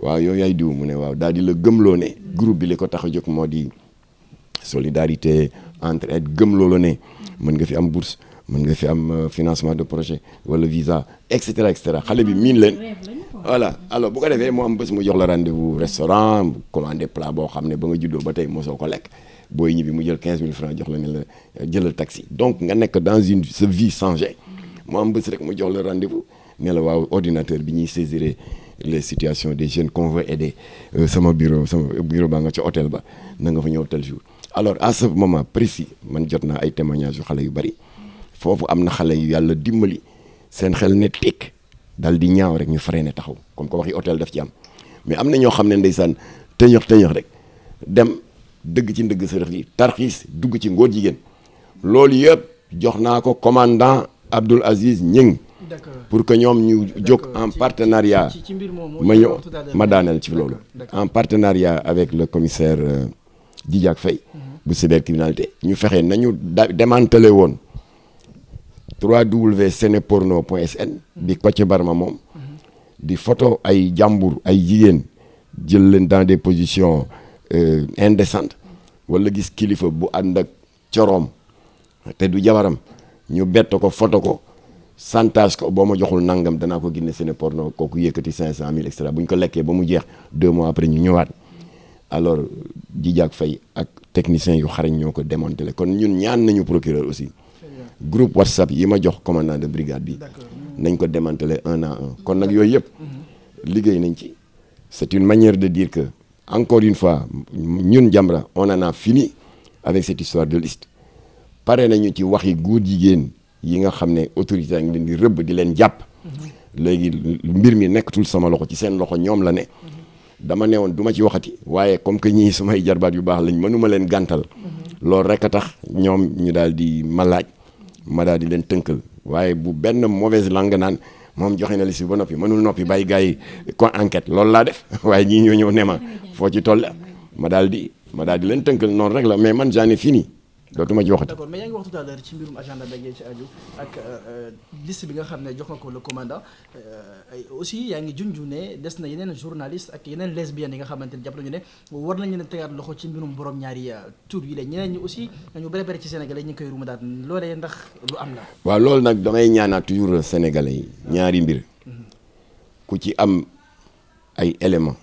waaw yow yaay diw mu ne waaw daal di la gëmloo ne groupe bi li ko tax a jóg moo di solidarité entraide gëmloo la ne mën nga fi am bourse mën nga fi am financement de projet wala visa et cetera xale bi miin leen voilà alors bu ko defee moo am bés mu jox la rendez-vous restaurant commandé plat boo xam ne ba nga juddoo ba tey mosoo ko lekk booy ñibbi mu jël 15 000 francs jox la ne la jëlal taxi donc nga nekk dans sa vie changée mu am bés rek mu jox la rendez-vous ne la waaw ordinateur bi ñuy saisir les situations des jeunes qu'on veut aider sama bureau baa nga ca hôtel ba na nga fa ñëw tel jour alors à ce moment précis man jot naa ay témoignages yu xale yu bari foofu am na xale yu yàlla dimbali seen xel ne tekk dal di ñaaw rek ñu freiné taxaw comme ko waxi hôtel daf ci am mais am na ñoo xam ne ndeysaan tëñëx rek dem dëgg ci ndëgg sërëx yi tarxiis dugg ci ngóor jigéen loolu yëpp jox naa ko commandant Abdoul Aziz Ñing pour que ñoom ñu jóg en partenariat ma ñëw ma daaneel ci loolu en partenariat avec le commissaire Djidiack Faye bu cybercriminalité ñu fexe nañu démantelé woon www.seneporno.sn bi Kocc Barma moom di photo ay jàmbur ay jigéen jël leen dans des positions indécentes wala gis kilifa bu ànd ak coroom te du jabaram ñu bett ko photo ko chantage ko boo ma joxul nangam danaa ko génne Seneporno kooku yëkkati 500 000 extra bu ñu ko lekkee ba mu jeex 2 mois après ñu ñëwaat alors Djidiack Faye ak techniciens yu xarañ ñoo ko démantelé kon ñun ñaan nañu procureur aussi groupe WhatsApp yi ma jox commandant de brigade bi nañ ko démanteler un à un kon nag yooyu yëpp liggéey nañ ci c'est une manière de dire que encore une fois ñun Jamra on en a fini avec cette histoire de liste pare nañu ci waxi góor jigéen yi nga xam ne autorité ngi leen di rëbb di leen jàpp léegi mbir mi nekkatul sama loxo ci seen loxo ñoom la ne dama ne woon du ma ci waxati waaye comme que ñii sumay jarbaat yu baax lañ mënuma leen gàntal loolu rek a tax ñoom ñu daal di ma laaj ma daal di leen tënkal waaye bu benn mauvaise langue naan moom joxe na liste ba noppi mënul noppi bàyyi gars yi ko enquête loolu laa def waaye ñii ñoo ñëw ne ma foo ci toll ma daal di leen tënkal noonu rek la mais man j'en ai fini dootuma ci waxati. d'accord mais yaa ngi wax tout à l'heure ci mbirum agenda beeg ci aju ak liste bi nga xam ne jox nga ko le commandant aussi yaa ngi junj ne des na yeneen journaliste ak yeneen lesbiennes yi nga xamante ne jàpp nañu ne war nañu leen tegaat loxo ci mbirum borom ñaari tur yi la ñeneen ñi aussi ñu bëri bëri ci Sénégalais ñu ngi koy ruumandaat loolee ndax lu am la. waaw loolu nag damay ñaanaat toujours Sénégalais yi ñaari mbir ku ci am ay éléments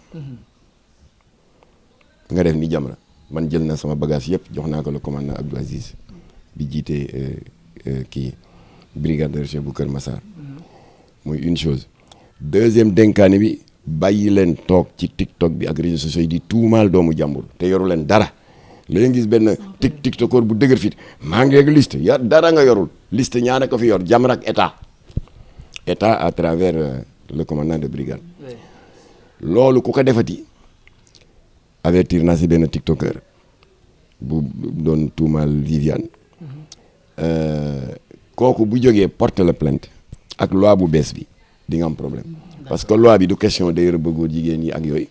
nga def ni Jamra man jël na sama bagage yëpp jox naa ko le commandant Abdou Aziz bi jiite kii brigade de recherche bu Kër Massar muy une chose deuxième dénkaane bi bàyyi leen toog ci TikTok bi ak réseaux sociaux yi di tuumaal doomu jàmbur te yoru leen dara léegi gis benn tiktokeur bu dëgër fit maa ngi rek liste ya dara nga yorul liste ñaara ko fi yor Jamra ak état à travers le commandant de brigade loolu ku ko defati avertir naa si benn tiktoker bu doon tuumaal Viviane kooku bu jógee porte la plainte ak loi bu bees bi di nga am problème parce que loi bi du question day rëbb góor jigéen yi ak yooyu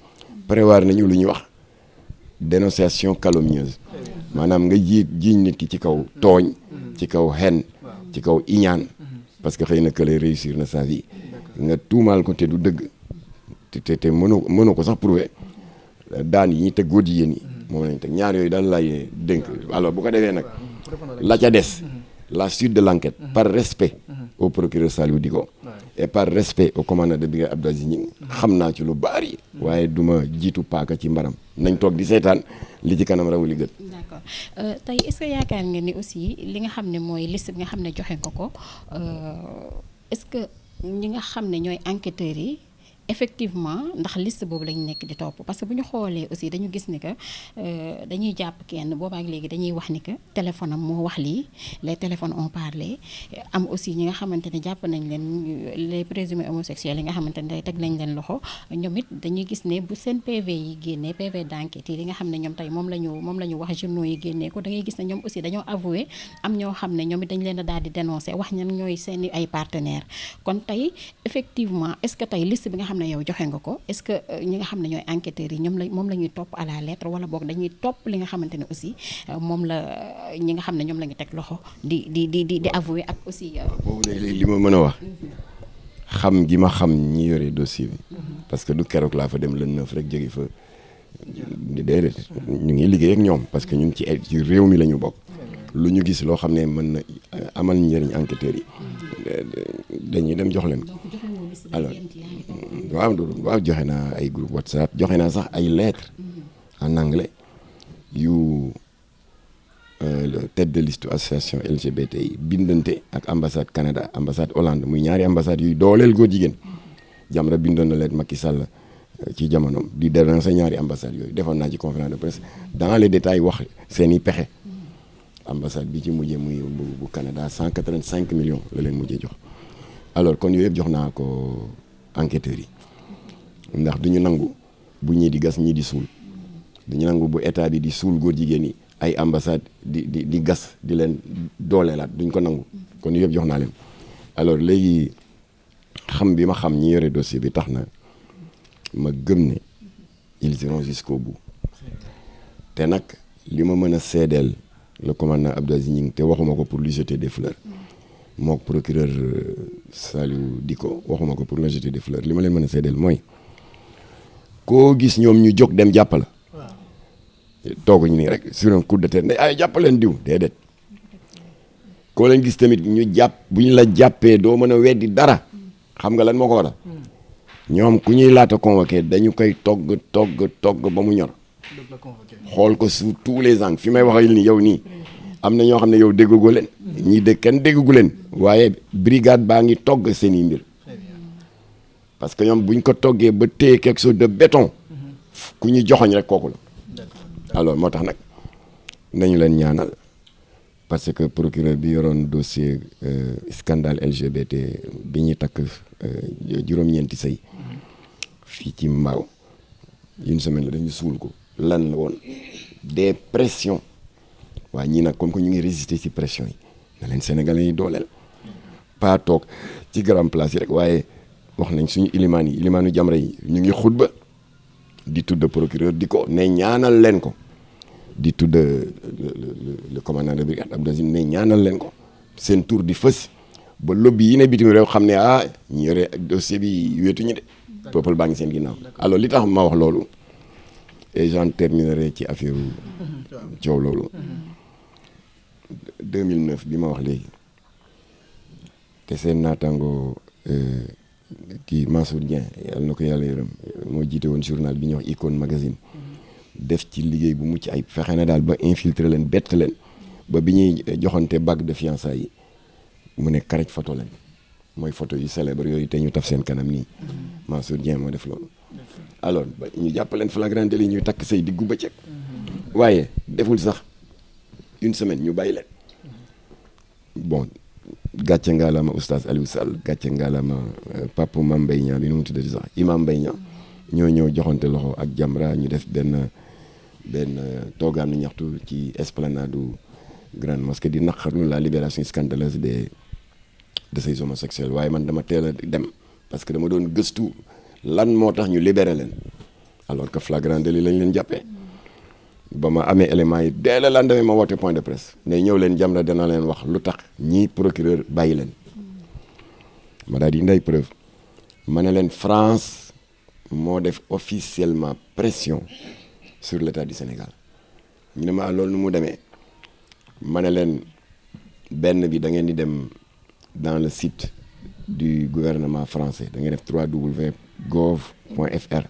prévoir nañu lu ñuy wax dénonciation calomnieuse maanaam nga jiiñ nit ki ci kaw tooñ ci kaw haine ci kaw iñaan parce que xëy na que lay réussir na sa vie nga tuumaal ko te du dëgg te mënoo ko sax prouver daan yi ñuy teg góor jigéen yi moom lañ teg ñaar yooyu daal lay dénk alors bu ko defee nag la ca des la suite de l'enquête par respect au procureur Saliou Dicko et par respect au commandant de brigade Abdou Aziz Gningue xam naa ci lu bari waaye du ma jiitu paaka ci mbaram nañ toog di seetaan li ci kanam rawu li gët. d'accord tey est-ce que yaakaar nga ni aussi li nga xam ne mooy liste bi nga xam ne joxe nga ko est-ce que ñi nga xam ne ñooy enquêteurs yi effectivement ndax liste boobu lañu nekk di topp parce que bu ñu xoolee aussi dañu gis ni que dañuy jàpp kenn boobaak léegi dañuy wax ni que téléphone am moo wax lii les téléphones ont parlé am aussi ñi nga xamante ne jàpp nañ leen les présumés homosexuels yi nga xamante ne teg nañ leen loxo ñoom it dañuy gis ne bu seen PV yi génnee PV d'enquête yi nga xam ne ñoom tey moom la ñu wax journaux yi génnee ko da ngay gis ne ñoom aussi dañoo avoué am ñoo xam ne ñoom it dañ leen a daal di dénoncer wax ñan ñooy seen ay partenaires kon tey effectivement est-ce que tey liste bi nga xam ne yow joxe nga ko est-ce que ñi nga xam ne ñooy enquêteurs yi moom la ñuy topp à la lettre wala boog dañuy topp li nga xamante ne aussi moom la ñi nga xam ne ñoom la ñu teg loxo di avouer ak aussi. boobu de li ma mën a wax xam gi ma xam ñi yore dossier bi parce que du keroog laa fa dem le 9 rek jóge fa déedéet ñu ngi liggéey ak ñoom parce que ñun ci réew mi la ñu bokk lu ñu gis loo xam ne mën na amal njëriñ enquêteurs yi dañuy dem jox leen alors waaw joxe naa ay groupe WhatsApp joxe naa sax ay lettres en anglais yu tête de liste association LGBT yi bindante ak ambassade Canada ambassade Hollande muy ñaari ambassade yuy dooleel góor jigéen Jamra bindoon na leen Macky Sall ci jamonoom di dénoncer ñaari ambassade yooyu defoon naa ci conférence de presse dans les détails wax seeni pexe ambassade bi ci mujjee muy bu Canada 185 millions la leen mujjee jox alors kon yooyu yëpp jox naa ko enquêteurs yi ndax duñu nangu bu ñii di gas ñii di suul duñu nangu bu état bi di suul góor jigéen yi ay ambassade di gas di leen dooleelaat duñ ko nangu kon yëpp jox naa leen alors léegi xam bi ma xam ñi yore dossier bi tax na ma gëm ne ils iront jusqu'au bout te nag li ma mën a seedeel le commandant Abdou Aziz Gningue te waxuma ko pour lui jeter des fleurs mook procureur Saliou Dicko waxuma ko pour lui jeter des fleurs li ma leen mën a seedeel mooy koo gis ñoom ñu jóg dem jàppala tooguñu nii rek sur un coup de tête ne ay jàppaleen diw déedéet koo leen gis tamit ñu jàpp bu ñu la jàppee doo mën a weddi dara xam nga lan moo ko waral ñoom ku ñuy laata convoqué dañu koy togg ba mu ñor xool ko sous tous les angles fi may waxal ni yow nii am na ñoo xam ne yow déggagoo leen ñii dégg kenn déggagu leen waaye brigade baa ngi togg seen i mbir parce que ñoom buñ ko toggee ba téye quelque chose de béton ku ñu joxoñ rek kooku la alors moo tax nag nañu leen ñaanal parce que procureur bi yoroon dossier scandale LGBT bi ñuy takk juróom-ñeenti sëy fii ci Mbao une semaine la dañu suul ko lan la woon des pressions waaye ñii nag comme que ñu ngi résister ci pression yi na leen Sénégalais yi dooleel pas toog ci grand place yi rek waaye wax nañ suñu ilimaanu Jamra yi ñu ngi xutba di tudd procureur di ko ne ñaanal leen ko di tudd le commandant de brigade Abdou Aziz ne ñaanal leen ko seen tour di fës ba lobby yi ne bitim réew xam ne ñu yore dossier bi wéetuñu de peuple baa ngi seen ginnaaw alors li tax ma wax loolu et j'en terminerai ci affaire coow loolu 2009 bi ma wax léegi te seen naataango kii Mansour Dieng yàlla na ko yàlla yërëm moo jiite woon journal bi ñuy wax Icône magazine def ci liggéey bu mucc ay fexe na daal ba infiltrer leen bett leen ba bi ñuy joxante bague de fiançailles yi mu ne karaj photo leen mooy photo yu célèbre yooyu te ñu taf seen kanam nii Mansour Dieng moo def loolu alors ba ñu jàppaleen flagrant délit ñuy takk say diggu bëccëg waaye deful sax une semaine ñu bàyyi leen bon gàcce ngaalama oustaz Aliou Sall gàcce ngaalama Papa Mame Mbaye Niang bi nu mu tuddati sax Imam Mbaye Niang ñoo ñëw joxante loxo ak Jamra ñu def benn toogaanu ñaxtu ci esplanade du grande mosquée di naqarlu la libération scandaleuse de ces homosexuels waaye man dama teel a dem parce que dama doon gëstu lan moo tax ñu libéré leen alors que flagrant délit lañ leen jàppee ba ma amee éléments yi dès le lendemain ma woote point de presse ne ñëw leen Jamra dana leen wax lu tax ñii procureur bàyyi leen ma daal di nday preuve ma ne leen France moo def officiellement pression sur l'État du Sénégal ñu ne ma loolu nu mu demee ma ne leen benn bi da ngeen di dem dans le site du gouvernement français da ngeen def www.gov.fr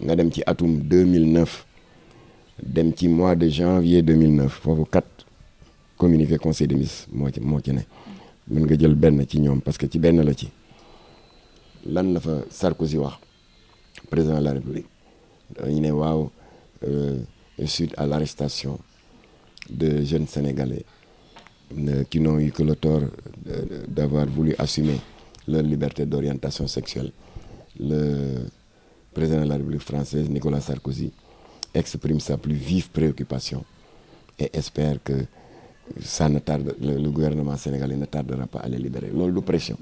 nga dem ci atum 2009 dem ci mois de janvier 2009 foofu 4 communiqué conseil des ministres moo ci ne mën nga jël benn ci ñoom parce que ci benn la ci lan la fa Sarkozy wax président de la République dañu ne waaw suite à l'arrestation de jeunes Sénégalais qui n'ont eu que le tort d'avoir voulu assumer leur liberté d'orientation sexuelle, le président de la République française, Nicolas Sarkozy, exprime sa plus vive préoccupation et espère que le gouvernement sénégalais ne tardera pas à les libérer. Loolu du pression.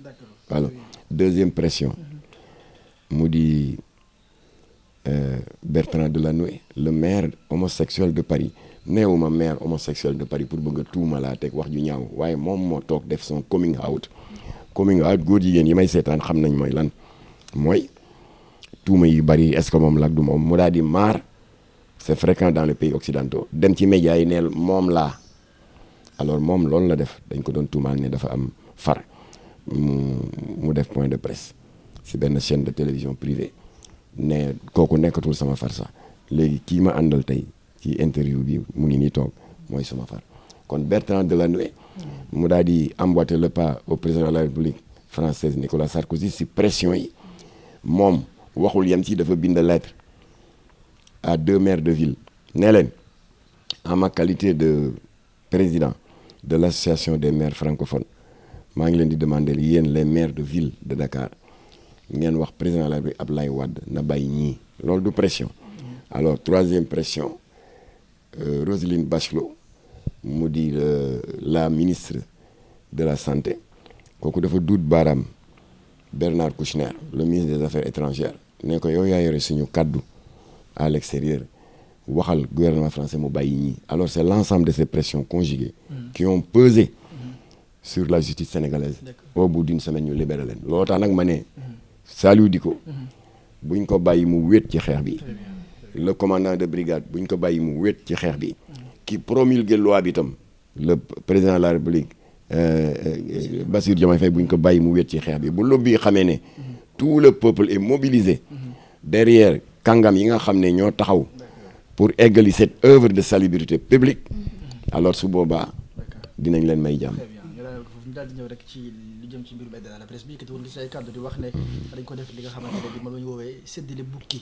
Alors, deuxième pression, mu di Bertrand Delanoë, le maire homosexuel de Paris. neewuma maire homosexuel de Paris pour bëgg a tuuma laa teg wax ju ñaaw waaye moom moo toog def son coming out góor jigéen yi may seetaan xam nañ mooy lan mooy tuuma yi bari est-ce que moom la ak du moom mu daal di maar c'est fréquent dans les pays occidentaux dem ci médias yi neel moom laa alors moom loolu la def dañ ko doon tuumaal ne dafa am far mu def point de presse si benn chaîne de télévision privée ne kooku nekkatul sama far sax léegi kii ma àndal tey ci interview bi mu ngi nii toog mooy sama far kon Bertrand Delanoë mu daal di emboîter le pas au président de la République française Nicolas Sarkozy si pression yi moom waxul yem ci dafa bind lettre à 2 maires de ville ne leen en ma qualité de président de l'association des maires francophones maa ngi leen di demander yéen les maires de ville de Dakar ngeen wax président de la République Abdoulaye Wade na bàyyi ñii loolu du pression alors troisième pression Roselyne Bachelot mu di la ministre de la santé kooku dafa duut baaraam Bernard Kouchner le ministre des affaires étrangères ne ko yow yaa yore suñu kaddu à l'extérieur waxal gouvernement français mu bàyyi ñii alors c'est l'ensemble de ces pressions conjuguées qui ont pesé sur la justice sénégalaise au bout d'une semaine ñu libéré leen loolu tax nag ma ne Saliou Dicko buñ ko bàyyi mu wéet ci xeex bi le commandant de brigade buñ ko bàyyi mu wéet ci xeex bi ki promulgué loi bi tam le président de la République Bassirou Diomaye Faye buñ ko bàyyi mu wéet ci xeex bi bu lobby xamee ne tout le peuple est mobilisé derrière kàngam yi nga xam ne ñoo taxaw pour eggali cette œuvre de salubrité publique alors su boobaa dinañ leen may jàmm. très bien ñu daal foofu ñu daal di ñëw rek ci lu jëm ci mbirum aide à la presse bi yëkkati woon ci ay kàddu di wax ne dañ ko def li nga xamante ne bi moom la ñu woowee séddale bukki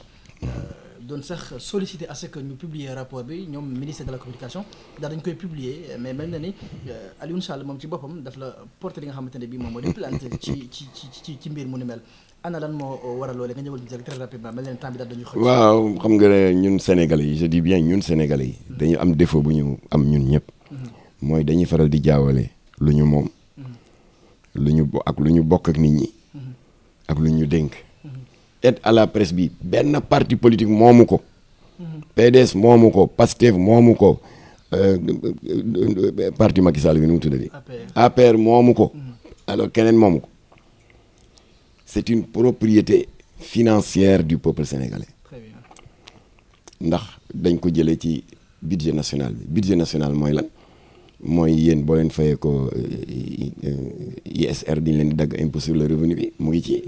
doon sax sollicité à ce que ñu publier rapport bi ñoom ministère de la communication daal dañ koy publier mais mel na ni Alioune Sall moom ci boppam daf la porté li nga xamante ne bi moom moo di plainte ci mbir mu ni mel ana lan moo waral loolee nga ñëwal ñu très rapidement mel na ni temps bi daal dañuy xëy. waaw xam nga ñun Sénégalais yi je dis bien ñun Sénégalais yi dañu am défaut bu ñu am ñun ñëpp mooy dañuy faral di jaawale lu ñu moom lu ñu bokk ak nit ñi ak lu ñu dénk. aide à la presse bi benn parti politique moomu ko PDS moomu ko Pastef moomu ko parti Macky Sall bi nu mu tuddati APR moomu ko alors keneen moomu ko c'est une propriété financière du peuple sénégalais. Très bien. ndax dañ ko jëlee ci budget national bi budget national mooy lan mooy yéen boo leen fayee ko ISR diñ leen di dagg impôt sur le revenu bi mu ngi ci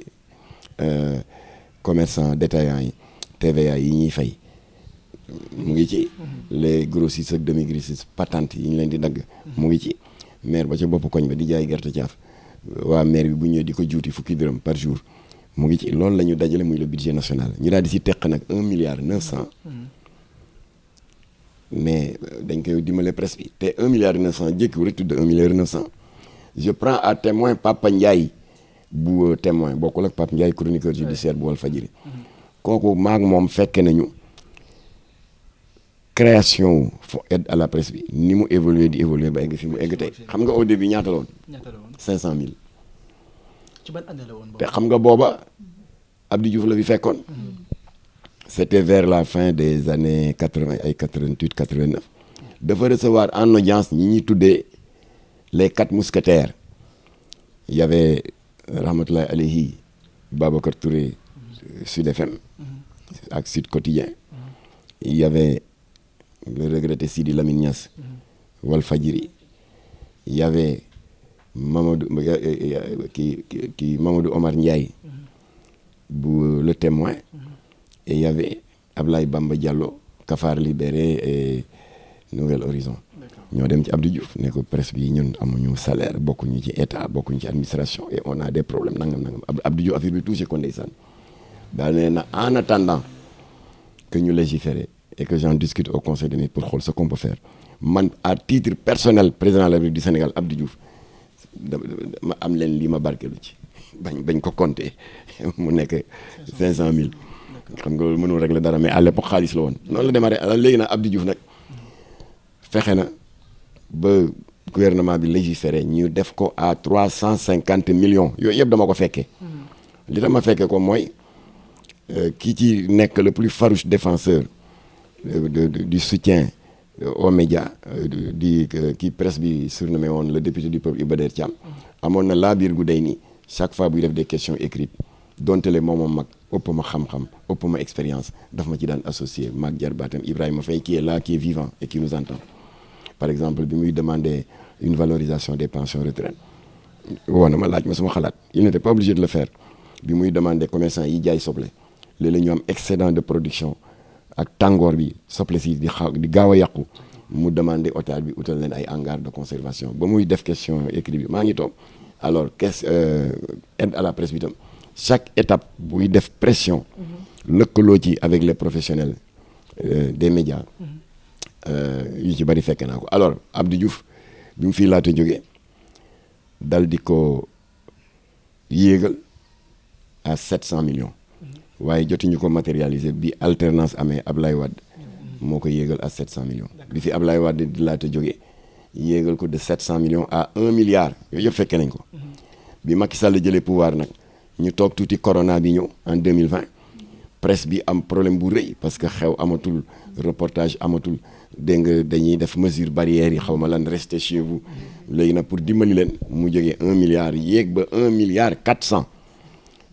commerçant détaillants yi TVA yi ñuy fay mu ngi ci les grossistes ak demi-grossistes patente yi ñu leen di dagg mu ngi ci maire ba ca bopp koñ ba di jaay gerte caaf waa maire bi bu ñëwee di ko juuti fukki dërëm par jour mu ngi ci loolu la ñu dajale muy le budget national ñu daal di si teq nag 1 milliard 900 mais dañ koy dimbale presse bi te 1 milliard 900 jékkiwu rek tudd 1 milliard 900 je prends à témoin Papa Ndiaye bu témoin bokkul ak Pape Ndiaye chroniqueur judiciaire bu Walfadjri kooku maag moom fekke nañu création fo aide à la presse bi ni mu évoluer di évoluer ba egg fi mu egg tey xam nga au début ñaata la woon 500 000 ci ban année la woon te xam nga booba Abdou Diouf la fi fekkoon c'était vers la fin des années 80 ay 88 89 dafa recevoir en audience ñi ñuy tuddee les 4 mousquetaires il y avait rahmatullahi alayhi Babacar Touré Sud FM ak Sud Quotidien il y avait le regretté Sidi Lamine Niass Walfadjri il y avait Mamadou Mamadou Omar Ndiaye bu Le Témoin et il y avait Ablaye Bamba Diallo Cafard Libéré et Nouvel Horizon ñoo dem ci Abdou Diouf ne ko presse bi ñun amuñu salaire bokkuñu ci état bokkuñu ci administration et on a des problèmes nangam Abdou Diouf affaire bi touché ko ndeysaan daal ne na en attendant que ñu légiférer et que j'en discute au conseil des ministres pour xool ce qu'on peut faire man à titre personnel président de la République du Sénégal Abdou Diouf ma am leen lii ma barkeelu ci bañ ko compter mu nekk 500 000 xam nga loolu mënul régler dara mais à l'époque xaalis la woon noonu la démarré alors léegi nag Abdou Diouf nag fexe na ba gouvernement bi légiféré ñu def ko à 350 millions yooyu yëpp dama ko fekkee li dama fekkee ko mooy kii ci nekk le plus farouche défenseur du soutien aux médias di kii presse bi surnommé woon le député du peuple Iba Der Thiam amoon na laa biir gu day ni chaque fois buy def des questions écrites donte le moom mag ëpp ma xam-xam ëpp ma expérience daf ma ci daan associé maag jarbaatam Ibrahima Faye qui est là qui est vivant et qui nous entend par exemple bi muy demander une valorisation des pensions retraite woo na ma laaj ma suma xalaat il n'était pas obligé de le faire bi muy demander commerçant yi jaay soble léeg-léeg ñu am excédent de production ak tàngoor bi soble si di gaaw a yàqu mu demander hôtel bi utal leen ay hangar de conservation ba muy def question écrit bi maa ngi toog alors aide à la presse bi tam chaque étape buy def pression lëkkaloo ci avec les professionnels des médias yu ci bari fekke naa ko alors Abdou Diouf bi mu fii laata jógee dal di ko yéegal à 700 millions waaye jotuñu ko matérialiser bi alternance amee Ablaye Wade moo ko yéegal à 700 millions bi fi Ablaye Wade di laata jógee yéegal ko de 700 millions à 1 milliard yooyu yëpp fekke nañ ko bi Macky Sall jëlee pouvoir nag ñu toog tuuti corona bi ñëw en 2020 presse bi am problème bu rëy parce que xew amatul reportage amatul dégg nga dañuy def mesure barrières yi xaw ma lan rester chez vous léegi nag pour dimbali leen mu jógee 1 milliard yéeg ba 1 milliard 400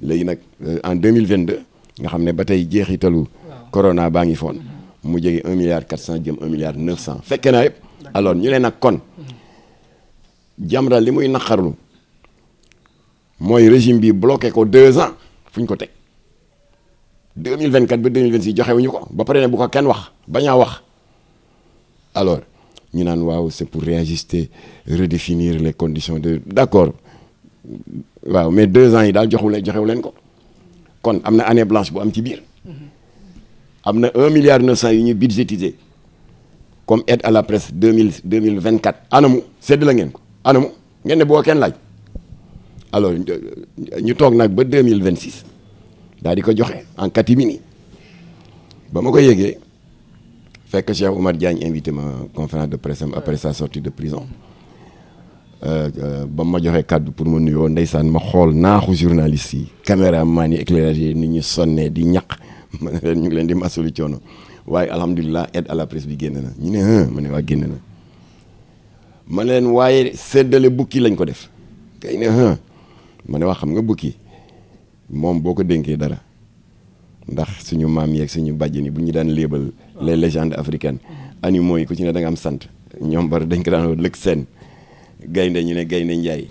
léegi nag en 2022 nga xam ne ba tey jeexitalu corona baa ngi foon mu jógee 1 milliard 400 jëm 1 milliard 900 fekke naa yëpp alors ñu ne nag kon Jamra li muy naqarlu mooy régime bi bloqué ko 2 ans fu ñu ko teg 2024 ba 2026 joxewuñu ko ba pare ne bu ko kenn wax bañaa wax alors ñu naan waaw c'est pour réajuster redéfinir les conditions de d'accord waaw mais 2 ans yi daal joxewu leen ko kon am na année blanche bu am ci biir am na 1 milliard 900 yu ñu budgétisé comme aide à la presse 2024 anamu sedd la ngeen ko anamu ngeen ne boo kenn laaj alors ñu toog nag ba 2026 daal di ko joxe en catimini ba ma ko yégee fekk Cheikh Oumar Diagne invité ma conférence de presse am après sa sortie de prison ba ma joxee kàddu pour ma nuyoo ndeysaan ma xool naaxu journaliste yi caméraman yi éclairage yi nit ñu sonnee di ñaq ma ne leen ñu ngi leen di masalu coono waaye alhamdulilah aide à la presse bi génn na ñu ne ma ne waa génn na ma ne leen waaye séddale bukki lañ ko def kay ne ma ne waa xam nga bukki moom boo ko dénkee dara ndax suñu maam yeeg suñu bàjjen yi bu ñu daan léebal les légendes africaines animaux yi ku ci ne da nga am sant ñoom bari dañ ko daan lëg seen gaynde ñu ne gaynde njaay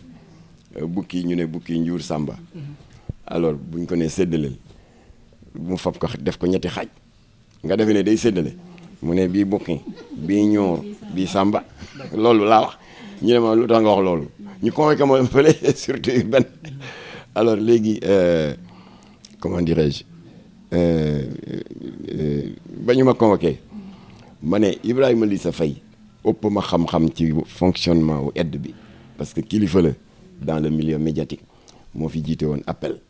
bukki ñu ne bukki njuur sàmba alors buñ ko nee séddaleel mu fab ko def ko ñetti xaaj nga defe ne day séddale mu ne bii bukki bii ñuur bii sàmba loolu laa wax ñu ne ma lu tax nga wax loolu ñu convoqué ma fële surtout benn alors léegi comment dirais-je ba ñu ma convoqué ma ne Ibrahima Lissa Faye ëpp ma xam-xam ci fonctionnement wu aide bi parce que kilifa la dans le milieu médiatique moo fi jiite woon appel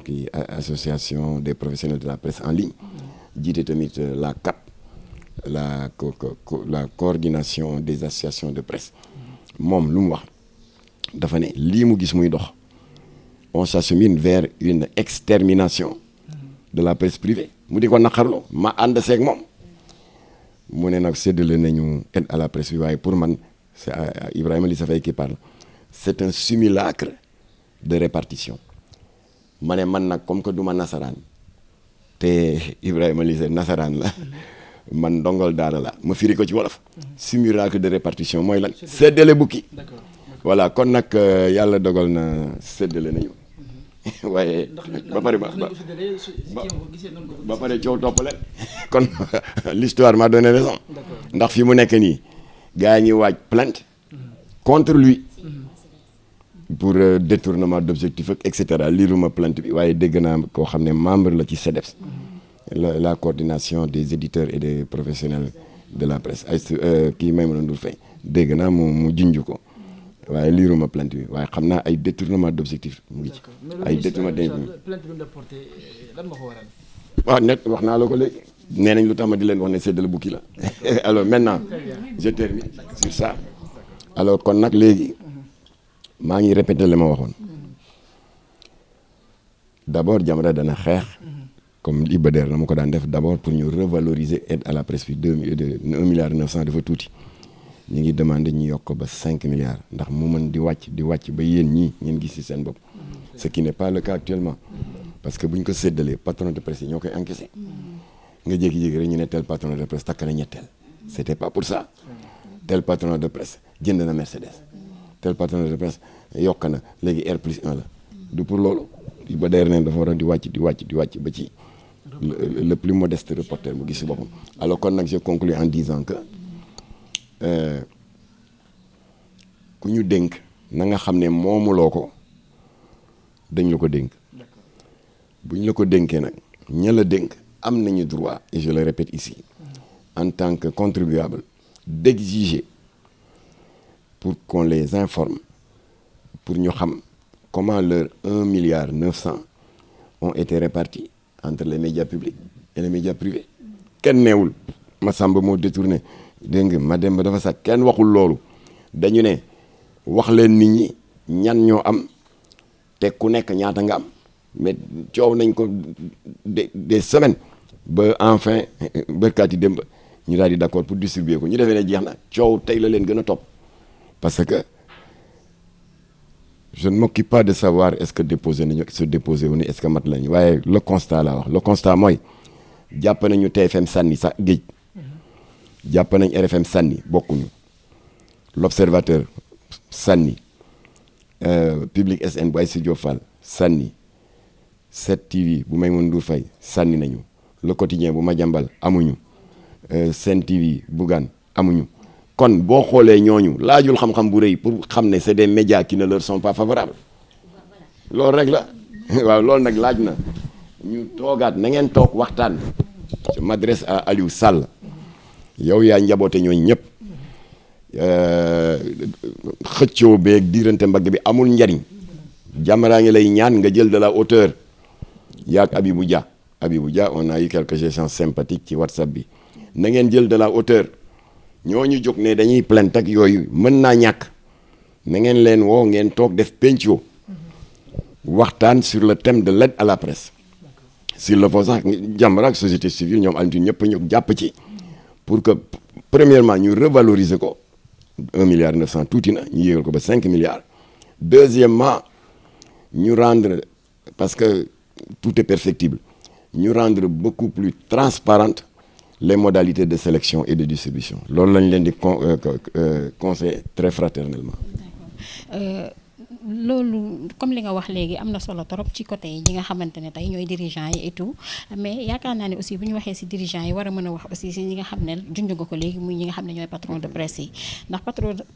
kii association des professionnels de la presse en ligne jiite tamit la CAP la coordination des associations de presse moom lu mu wax dafa ne lii mu gis muy dox on s'achemine vers une extermination de la presse privée mu di ko naqarlu ma ànd seeg moom mu ne nag séddale nañu aide à la presse bi waaye pour man c'est Ibrahima Lissa Faye qui parle c'est un simulacre de répartition ma ne man nag comme que du ma nasaraan te Ibrahima Lissa nasaraan la man ndongol daara la ma firi ko ci wolof simulacre de répartition mooy lan séddale bukki voilà kon nag yàlla dogal na séddale nañu waaye ba pare ba pare coow topp leen kon l'histoire m'a donné raison ndax fi mu nekk nii gars yi ngi waaj plainte contre lui pour détournement d'objectifs et cetera liiruma plainte bi waaye dégg naa koo xam ne membre la ci CEDEPS la coordination des éditeurs et des professionnels de la presse ay kii Maïmouna Ndour Faye dégg naa mu junj ko waaye liiruma plainte bi waaye xam naa ay détournement d'objectifs mu ngi ci ay détournement plainte bi mu la porté lan moo ko waral waaw net wax naa la ko léegi nee nañ lu tax ma di leen wax ne séddale bukki la alors maintenant je termine sur ça alors kon nag léegi maa ngi répété li ma waxoon d'abord Jamra dana xeex comme Iba Der na ma ko daan def d'abord pour ñu revaloriser aide à la presse bi 1 milliard 900 dafa tuuti ñu ngi demandé ñu yokk ko ba 5 milliards ndax mu mën di wàcc ba yéen ñii ngeen gis ci seen bopp ce qui n'est pas le cas actuellement parce que bu ñu ko séddalee patron de presse yi ñoo koy encaissé nga jékki-jékki rek ñu ne tel patron de presse takk na ñetteel c'était pas pour ça tel patron de presse jënd na Mercedes tel patron de presse yokk na léegi R+1 la du pour loolu ba der neen dafa war a di wàcc ba ci le plus modeste reporter mu gis ci boppam alors kon nag je conclus en disant que ku ñu dénk na nga xam ne moomuloo ko dañ la ko dénk buñ la ko dénkee nag ña la dénk am nañu droit et je le répète ici en tant que contribuable d'exiger pour qu'on les informe pour ñu xam comment leurs 1 milliard 900 ont été répartis entre les médias publics et les médias privés kenn neewul Massamba moo détourné dégg nga Mademba dafa sax kenn waxul loolu dañu ne wax leen nit ñi ñan ñoo am te ku nekk ñaata nga am mais coow nañ ko des semaines ba enfin bërkaati démb ñu daal di d'accord pour distribuer ko ñu defee ne jeex na coow tey la leen gën a topp parce que je ne m'occupe pas de savoir est-ce que déposé nañu se déposé wu ni est-ce que mat lañu waaye le constat laa wax le constat mooy jàpp nañu TFM sànni sax géej jàpp nañ RFM sànni bokkuñu l'observateur sànni Public SN bu Aïssatou Diop Fall sànni 7TV bu Maïmouna Ndour Faye sànni nañu le quotidien bu Madiambal amuñu Sen TV Bougane amuñu kon boo xoolee ñooñu laajul xam-xam bu rëy pour xam ne c'est des médias qui ne leur sont pas favorables loolu rek la waaw loolu nag laaj na ñu toogaat na ngeen toog waxtaan. Je m'adresse à Aliou Sall yow yaa njaboote ñooñu ñëpp xëccoo beeg diirante mbagg bi amul njariñ Jamra ngi lay ñaan nga jël de la hauteur yaag Abibou Dia on a eu quelques échanges sympathiques ci WhatsApp bi na ngeen jël de la hauteur ñooñu jóg ne dañuy plainte ak yooyu mën naa ñàkk na ngeen leen woo ngeen toog def penco waxtaan sur le thème de l'aide à la presse s'il le faut sax Jamra ak société civile ñoom Alioune ñëpp ñu jàpp ci pour que premièrement ñu revaloriser ko 1 milliard 900 tuuti na ñu yéegal ko ba 5 milliards deuxièmement ñu rendre parce que tout est perfectible ñu rendre beaucoup plus transparentes les modalités de sélection et de distribution loolu lañ leen di conseiller très fraternellement. loolu comme li nga wax léegi am na solo trop ci côté yi ñi nga xamante ne tey ñooy dirigeants yi et tout mais yaakaar naa ne aussi bu ñu waxee ci dirigeants yi war a mën a wax aussi ci ñi nga xam ne junj nga ko léegi muy ñi nga xam ne ñooy patron de presse yi ndax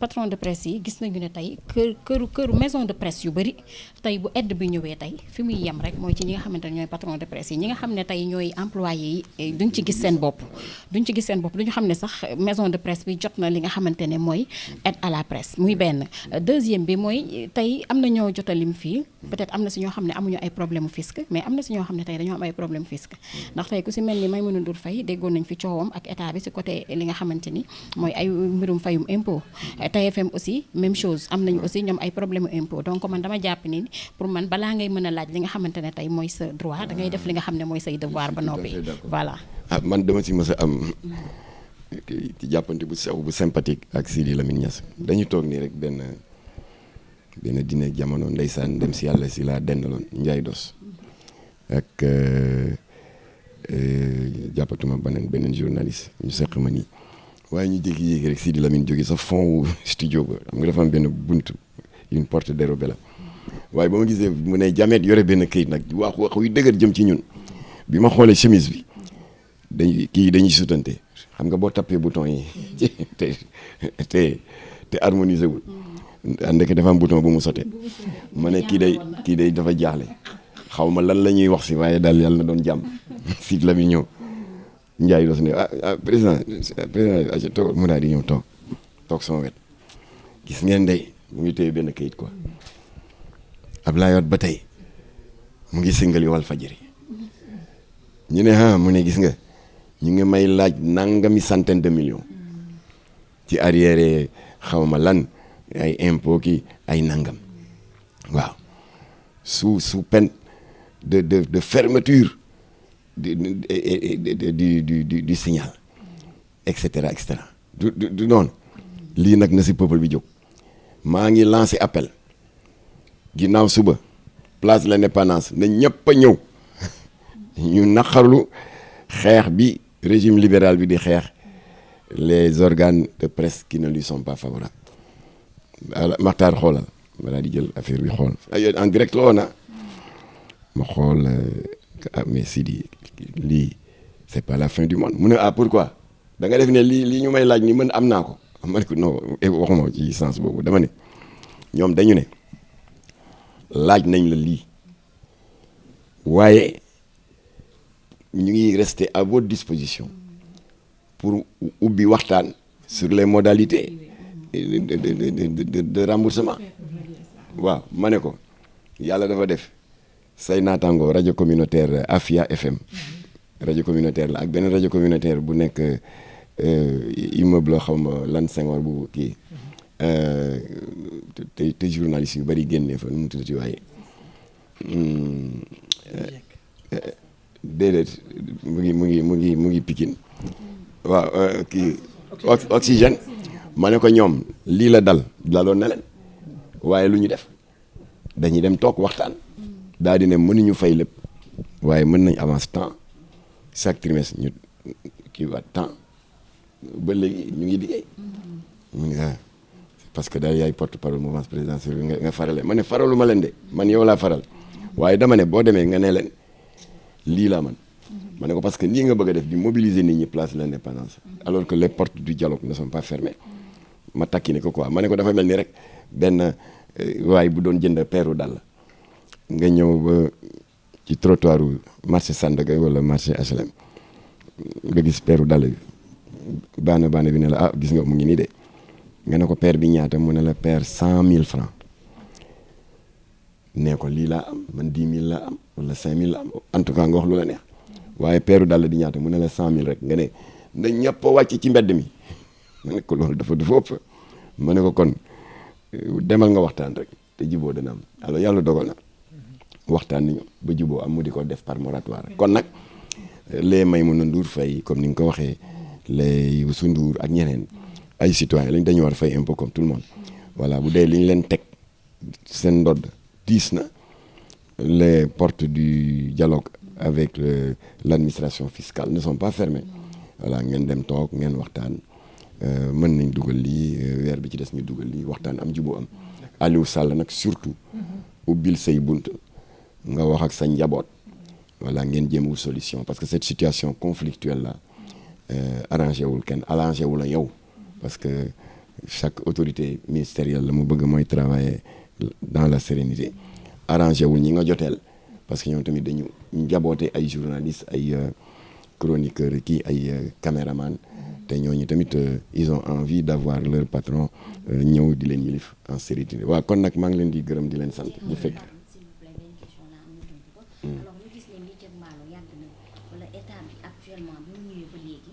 patron de presse yi gis nañu ne tey këru maison de presse yu bëri tey bu aide bi ñëwee tey fi muy yem rek mooy ci ñi nga xamante ne ñooy patron de presse yi ñi nga xam ne tey ñooy employés yi duñ ci gis seen bopp duñu xam ne sax maison de presse bi jot na li nga xamante ne mooy aide à la presse muy benn deuxième bi mooy tey am na ñoo jotalim fii peut-être am na si ñoo xam ne amuñu ay problème fisc mais am na si ñoo xam ne tey dañoo am ay problème fisc ndax tey ku si mel ni Maïmouna Ndour Faye déggoon nañ fi coowam ak état bi si côté li nga xamante ni mooy ay mbirum fayum impôt TFM aussi même chose am nañu aussi ñoom ay problème impôt donc man dama jàpp ni pour man balaa ngay mën a laaj li nga xamante ne tey mooy sa droit da ngay def li nga xam ne mooy say devoir ba noppi voilà man dama si mës a am ci jàppante bu sew bu sympathique ak Sidi Lamine Niass dañu toog nii rek benn dîner jamono ndeysaan dem si yàlla si laa dendaloon Ndiaye Dos ak jàppatuma beneen journaliste ñu seq ma nii waaye ñu jékki-jékki rek Sidi Lamine jóge sa fond wu studio ba xam nga dafa am benn buntu une porte dérobée la waaye ba ma gisee mu ne jamet yore benn këyit nag wax yu dëgër jëm ci ñun bi ma xoolee chemise bi dañuy sutante xam nga boo tappee bouton yi te harmonisé wul ndeke dafa am bouton bu mu sote ma ne kii day dafa jaaxle xaw ma lan la ñuy wax si waaye daal yàlla na doon jàmm Sidi Lamine ñëw Ndiaye Dos ne président toog mu daal di ñëw toog sama wet gis ngeen day mu ngi téye benn kayit quoi Abdoulaye Wade ba tey mu ngi singali Walfadjri ñu ne mu ne gis nga ñu ngi may laaj nangami centaine de millions ci arrière xaw ma lan ay impôt ki ay nangam waaw sous peine de fermeture du signal et cetera du noonu lii nag na si peuple bi jóg maa ngi lancé appel ginnaaw suba place l'Indépendance na ñëpp a ñëw ñu naqarlu xeex bi régime libéral bi di xeex les organes de presse qui ne lui sont pas favorables Maxtaar xoolal balaa di jël affaire bi xool en direct la woon ma xool mais Sidi lii c'est pas la fin du monde mu ne pourquoi da nga def ne lii ñu may laaj ni mën am naa ko ma ne ko non waxuma ci sens boobu dama ne ñoom dañu ne laaj nañ la lii waaye ñu ngi rester à votre disposition pour ubbi waxtaan sur les modalités de remboursement waaw ma ne ko yàlla dafa def say naataango rajo communautaire Afia FM rajo communautaire la ak benn rajo communautaire bu nekk immeuble xaw ma lan Senghor bu kii te journaliste yu bari génnee fa nu mu tuddati waaye déedéet mu ngi Pikine waaw kii oxygène ma ne ko ñoom lii la daloon na leen waaye lu ñu def dañuy dem toog waxtaan daal di ne mënuñu fay lépp waaye mën nañ avance temps chaque trimestre ñu kii waat temps ba léegi ñu ngi liggéey mu ne parce que daal yaay porte parole mouvance présidentielle bi nga farale ma ne faralu ma leen de man yow laa faral waaye dama ne boo demee nga ne leen lii laa man ma ne ko parce que nii nga bëgg a def di mobiliser nit ñi place de l'indépendance alors que les portes du dialogue ne sont pas fermées ma takki ne ko quoi ma ne ko dafa mel ni rek benn waay bu doon jënd peeru dàll nga ñëw ba ci trottoiru marché Sandaga wala marché HLM nga gis peeru dàll bi baana bi ne la gis nga mu ngi nii de nga ne ko peer bi ñaata mu ne la peer 100 000 francs nee ko lii laa am man 10 000 laa am wala 5 000 la am en tout cas nga wax lu la neex waaye peeru dàll di ñaata mu ne la 100 000 rek nga ne na ñëpp a wàcc ci mbedd mi ma ne ko loolu dafa ëpp ma ne ko kon demal nga waxtaan rek te juboo dana am alors yàlla dogal na waxtaan nañu ba juboo am mu di ko def par moratoire kon nag les Maïmouna Ndour Faye comme ni nga ko waxee les Youssou Ndour ak ñeneen ay citoyens lañ dañu war a fay impôt comme tout le monde voilà bu dee li ñu leen teg seen ndodd diis na les portes du dialogue avec l'administration fiscale ne sont pas fermées voilà ngeen dem toog ngeen waxtaan mën nañ dugal lii weer bi ci des ñu dugal lii waxtaan am juboo am Aliou Sall nag surtout ubbil say bunt nga wax ak sa njaboot voilà ngeen jéem wu solution parce que cette situation conflictuelle là arrangé wul kenn arrangé wu la yow parce que chaque autorité ministérielle la mu bëgg mooy travailler dans la sérénité arrangé wul ñi nga joteel parce que ñoom tamit dañu njaboote ay journalistes ay chroniqueurs kii ay caméraman te ñooñu tamit ils ont envie d'avoir leur patron ñëw di leen yilif en sérénité waaw kon nag maa ngi leen di gërëm di leen sant bu fekk alors ñu gis ne métier maalo yàgg na wala état bi actuellement bu ñu ñëwee ba léegi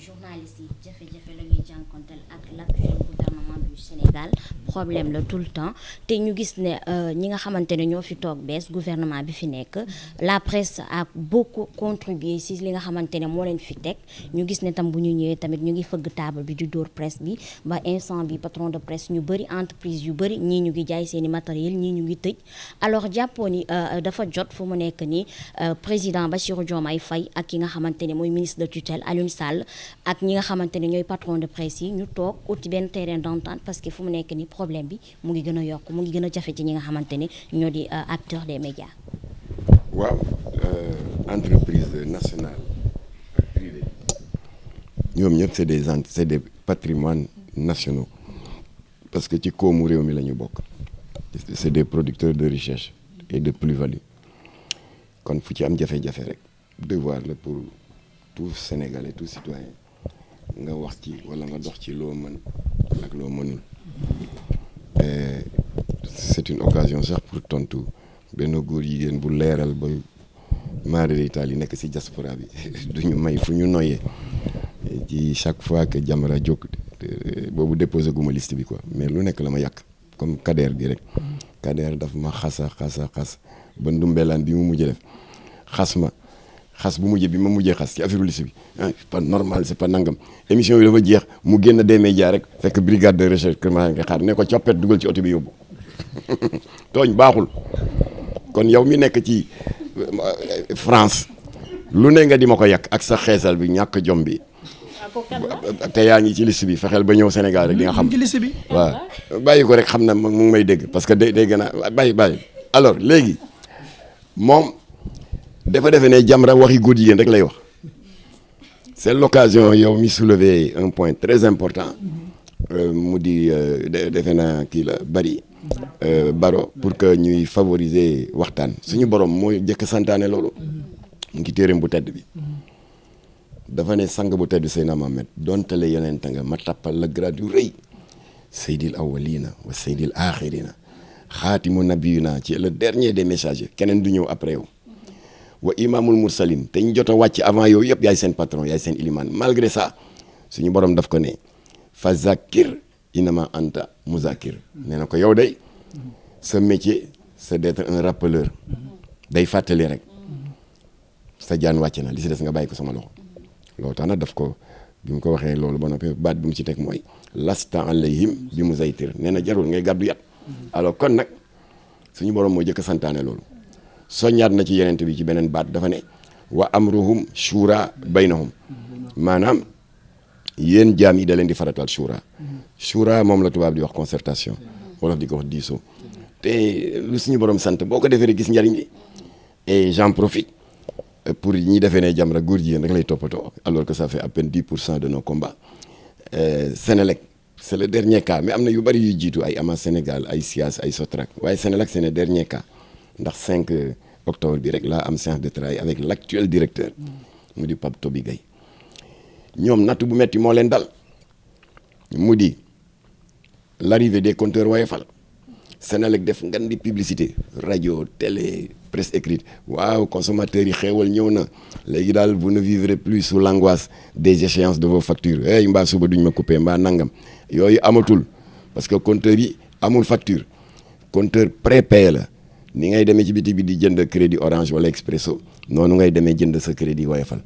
journalistes yi jafe-jafe la ñuy jànkonteel ak l'actuel gouvernement du Sénégal problème la tout le temps te ñu gis ne ñi nga xamante ne ñoo fi toog bees gouvernement bi fi nekk la presse a beaucoup contribué si li nga xamante ne moo leen fi teg ñu gis ne tam bu ñu ñëwee tamit ñu ngi fëgg table bi di dóor presse bi ba instant bi patron de presse ñu bëri entreprise yu bëri ñii ñu ngi jaay seeni matériel ñii ñu ngi tëj alors jàppoo ni dafa jot fu mu nekk ni président Bassirou Diomaye Faye ak ki nga xamante ne mooy ministre de tutelle Alioune Sall ak ñi nga xamante ne ñooy patron de presse yi ñu toog uti benn terrain d'entente parce que fu mu nekk ni problème bi mu ngi gën a yokk mu ngi gën a jafe ci ñi nga xamante ne ñoo di acteurs des médias. waaw entreprise nationale ak privée ñoom ñëpp c'est des patrimoines nationaux parce que ci koomu réew mi la ñu bokk c'est des producteurs de richesse et de plus-value kon fu ci am jafe-jafe rek devoir la pour tout Sénégalais tout citoyen nga wax ci wala nga dox ci loo mën ak loo mënul c'est une occasion sax pour tontu benn góor jigéen bu leeral ba maare d'Italie yi nekk ci diaspora bi duñu may fu ñu noyyee ci chaque fois que Jamra jóg boobu déposé guma liste bi quoi mais lu nekk la ma yàq comme Kader bi rek Kader daf ma xas ba ndumbelaan bi mu mujjee def xas bu mujjee bi ma mujjee xas ci affaire liste bi c'est pas normal c'est pas nangam émission bi dafa jeex mu génn des médias rek fekk brigade de recherche kër maa ngi xaar ne ko coppet dugal ci oto bi yóbbu tooñ baaxul kon yow mi nekk ci France lu ne nga di ma ko yàq ak sa xeesal bi ñàkk jom bi te yaa ngi ci liste bi fexeel ba ñëw Sénégal rek di nga xam ci liste bi waaw bàyyi ko rek xam na mu ngi may dégg parce que day gën a bàyyi alors léegi moom dafa defe ne Jamra waxi góor jigéen rek lay wax c'est l'occasion yow mi soulever un point très important mu di defe naa kii la Baro pour que ñuy favoriser waxtaan suñu borom mooy jëkk santaane loolu mu ngi téereem bu tedd bi dafa ne sang bu tedd Seydina Mohamed doontale yonent nga ma tappal la grade yu rëy seydil awwalina wa seydil axirina xaatimu nabiyina ci le dernier des messagers keneen du ñëw après yow wa imamul mursalin te ñu jot a wàcc avant yow yëpp yaay seen patron yaay seen iliman malgré ça suñu borom daf ko ne fa zakir inama anta muzakir nee na ko yow day sa métier c'est d'être un rappeleur day fàttali rek sa jaan wàcc na li si des nga bàyyi ko sama loxo loolu tax nag daf ko bi mu ko waxee loolu ba noppi baat bi mu ci teg mooy lasta alayhim bi muzaytir nee na jarul ngay gàddu yat alors kon nag suñu borom moo jëkk santaane loolu soññaat na ci yenente bi ci beneen baat dafa ne wa amruhum shura baynahum maanaam yéen jaam yi da leen di faratal shura moom la tubaab di wax concertation wolof di ko wax diisoo te lu suñu borom sant boo ko defee rek gis njariñ li et j'en profite pour ñi defee ne Jamra góor jigéen rek lay toppatoo alors que ça fait à peine 10% de nos combats. Sénélec c'est le dernier cas mais am na yu bari yu jiitu ay Ama Sénégal ay SIAS ay Sotrac waaye Sénélec c'est le dernier cas ndax 5 octobre bi rek laa am séance de travail avec l'actuel directeur mu di Pape Toby Gaye ñoom natt bu metti moo leen dal mu di l'arrivée des compteurs Woyofal Sénélec def ngan di publicité radio télé presse écrite waaw consommateurs yi xeewal ñëw na léegi daal vous ne vivrez plus sous l'angoisse des échéances de vos factures mbaa suba duñ ma coupé mbaa nangam yooyu amatul parce que compteur yi amul facture compteur prépayé la ni ngay demee ci biti bi di jënd crédit Orange wala Expresso noonu ngay demee jënd sa crédit Woyofal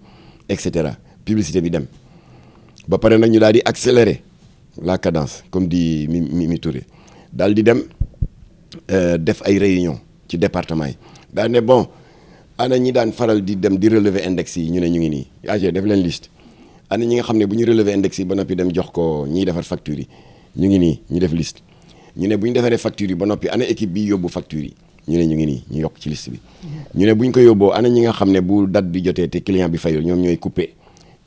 et cetera publicité bi dem ba pare nag ñu daal di accélérer la cadence comme dit Mimi Touré daal di dem def ay réunion ci département yi daal ne bon ana ñi daan faral di dem di relever index yi ñu ne ñu ngi nii AG def leen liste ana ñi nga xam ne bu ñu relever index yi ba noppi dem jox ko ñiy defar facture yi ñu ngi nii ñu def liste ñu ne bu ñu defaree facture yi ba noppi ana équipe bi yóbbu facture yi ñu ne ñu ngi nii ñu yokk ci liste bi ñu ne bu ñu ko yóbboo ana ñi nga xam ne bu date bi jotee te client bi fayul ñoom ñooy coupé